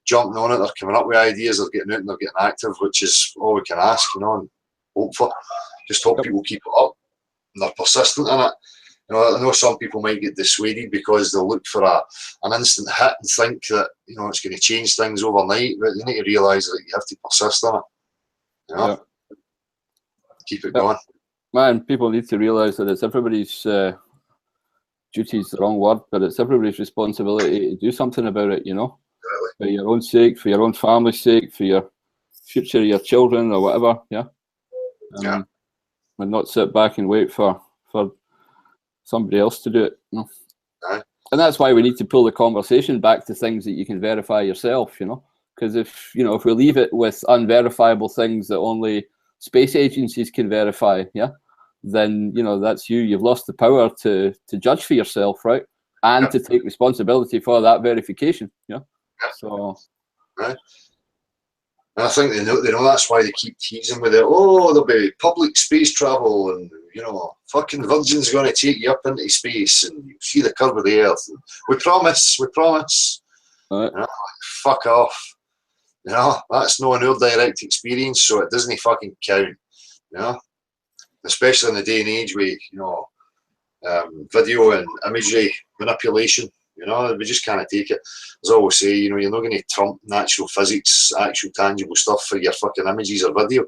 jumping on it. They're coming up with ideas. They're getting out and they're getting active, which is all we can ask, and hope for. Just hope people keep it up. And they're persistent in it. I know some people might get dissuaded because they'll look for an instant hit and think that it's going to change things overnight, but you need to realise that you have to persist in it. Keep it going. Man, people need to realise that it's everybody's duty is the wrong word, but it's everybody's responsibility to do something about it. For your own sake, for your own family's sake, for your future, your children, or whatever. And not sit back and wait for somebody else to do it. And that's why we need to pull the conversation back to things that you can verify yourself, because if we leave it with unverifiable things that only space agencies can verify, then that's you've lost the power to judge for yourself, right? And to take responsibility for that verification. So right. And I think they know that's why they keep teasing with it. Oh, there'll be public space travel, and fucking Virgin's going to take you up into space, and you see the curve of the Earth. And we promise. Right. Fuck off. That's not an direct experience, so it doesn't fucking count. Especially in the day and age with video and imagery manipulation. We just can't take it. As I always say, you're not going to trump natural physics, actual tangible stuff for your fucking images or video.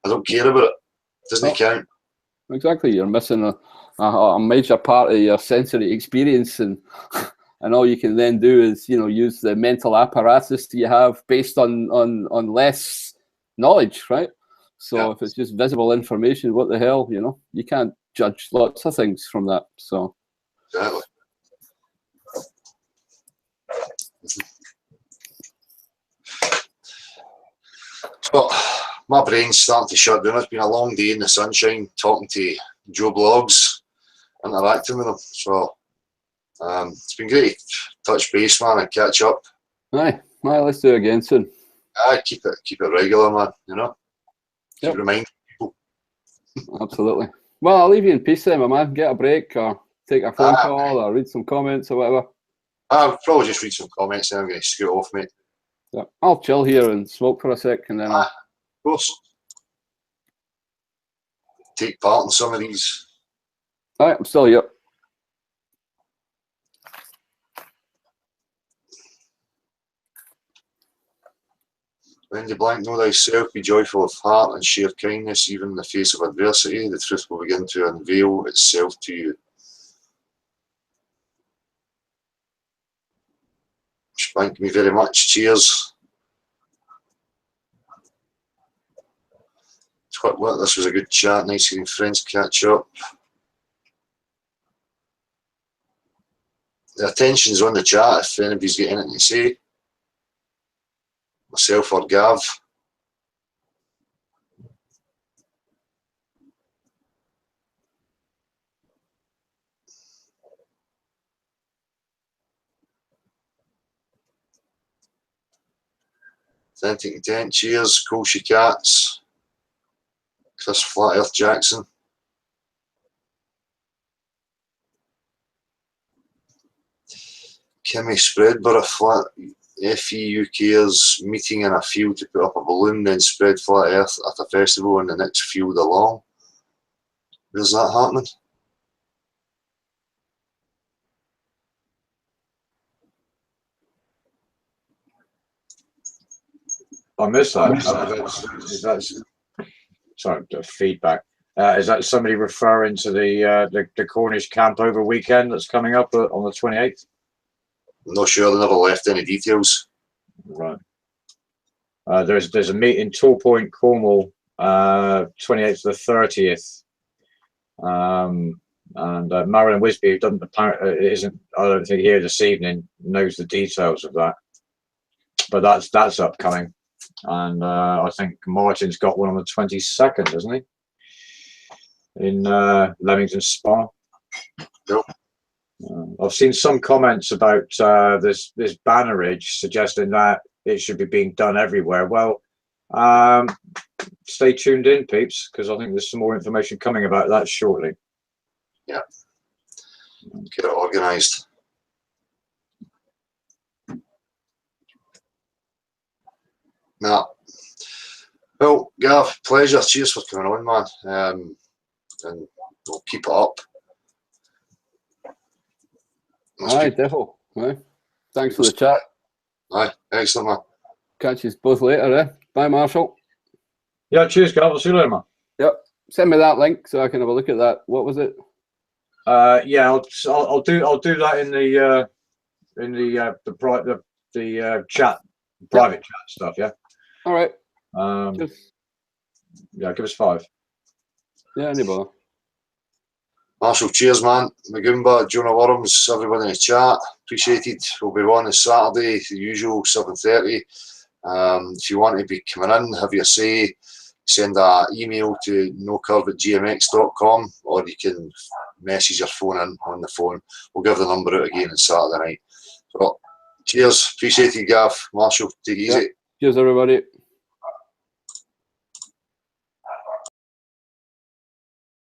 I don't care about it. It doesn't count. Exactly. You're missing a major part of your sensory experience, and all you can then do is, use the mental apparatus that you have based on less knowledge, right? So if it's just visible information, what the hell, you can't judge lots of things from that. So exactly. So my brain's starting to shut down. It's been a long day in the sunshine talking to Joe Blogs, interacting with them. So it's been great to touch base, man, and catch up. Aye, let's do it again soon. Aye, keep it regular, man. Keep reminding people. Absolutely. Well, I'll leave you in peace then, my man. Get a break, or take a phone call, or read some comments, or whatever. I'll probably just read some comments, and I'm going to scoot off, mate. Yeah, I'll chill here and smoke for a sec, and then of course. Take part in some of these. All right, I'm still here. Wendy Blank, know thyself, be joyful of heart, and share kindness, even in the face of adversity. The truth will begin to unveil itself to you. Thank you very much. Cheers. This was a good chat. Nice seeing friends catch up. The attention's on the chat if anybody's got anything to say. Myself or Gav. Authentic Intent, cheers. Colshy Cats. Chris Flat Earth Jackson. Kimmy Spreadborough Flat FEUKers meeting in a field to put up a balloon, then spread flat earth at a festival in the next field along. Where's that happening? I missed that. Sorry, feedback. Is that somebody referring to the Cornish camp over weekend that's coming up on the 28th? I'm not sure. They never left any details. Right. There's a meet in Tor Point, Cornwall, 28th to the 30th. And Marilyn Wisby, who doesn't apparently isn't, I don't think here this evening, knows the details of that. But that's upcoming, and I think Martin's got one on the 22nd, doesn't he? In Leamington Spa. Yep. I've seen some comments about this bannerage suggesting that it should be being done everywhere. Well, stay tuned in, peeps, because I think there's some more information coming about that shortly. Yeah. Get it organised. No. Well, Gav, pleasure. Cheers for coming on, man. And we'll keep it up. Aye, definitely. Aye. Thanks for the chat. Aye, excellent, man. Catch you both later, eh? Bye, Marshall. Yeah, cheers, Gav. I'll see you later, man. Yep. Send me that link so I can have a look at that. What was it? Yeah, I'll do that in the chat, private chat stuff. Yeah. All right. Yeah, give us 5. Yeah, any bother. Marshall, cheers, man. Magumba, Jonah Worms, everyone in the chat. Appreciated. We'll be on this Saturday, the usual 7:30. If you want to be coming in, have your say, send an email to nocurve@gmx.com, or you can message your phone in on the phone. We'll give the number out again on Saturday night. But cheers. Appreciate you, Gav. Marshall, take it easy. Cheers, everybody.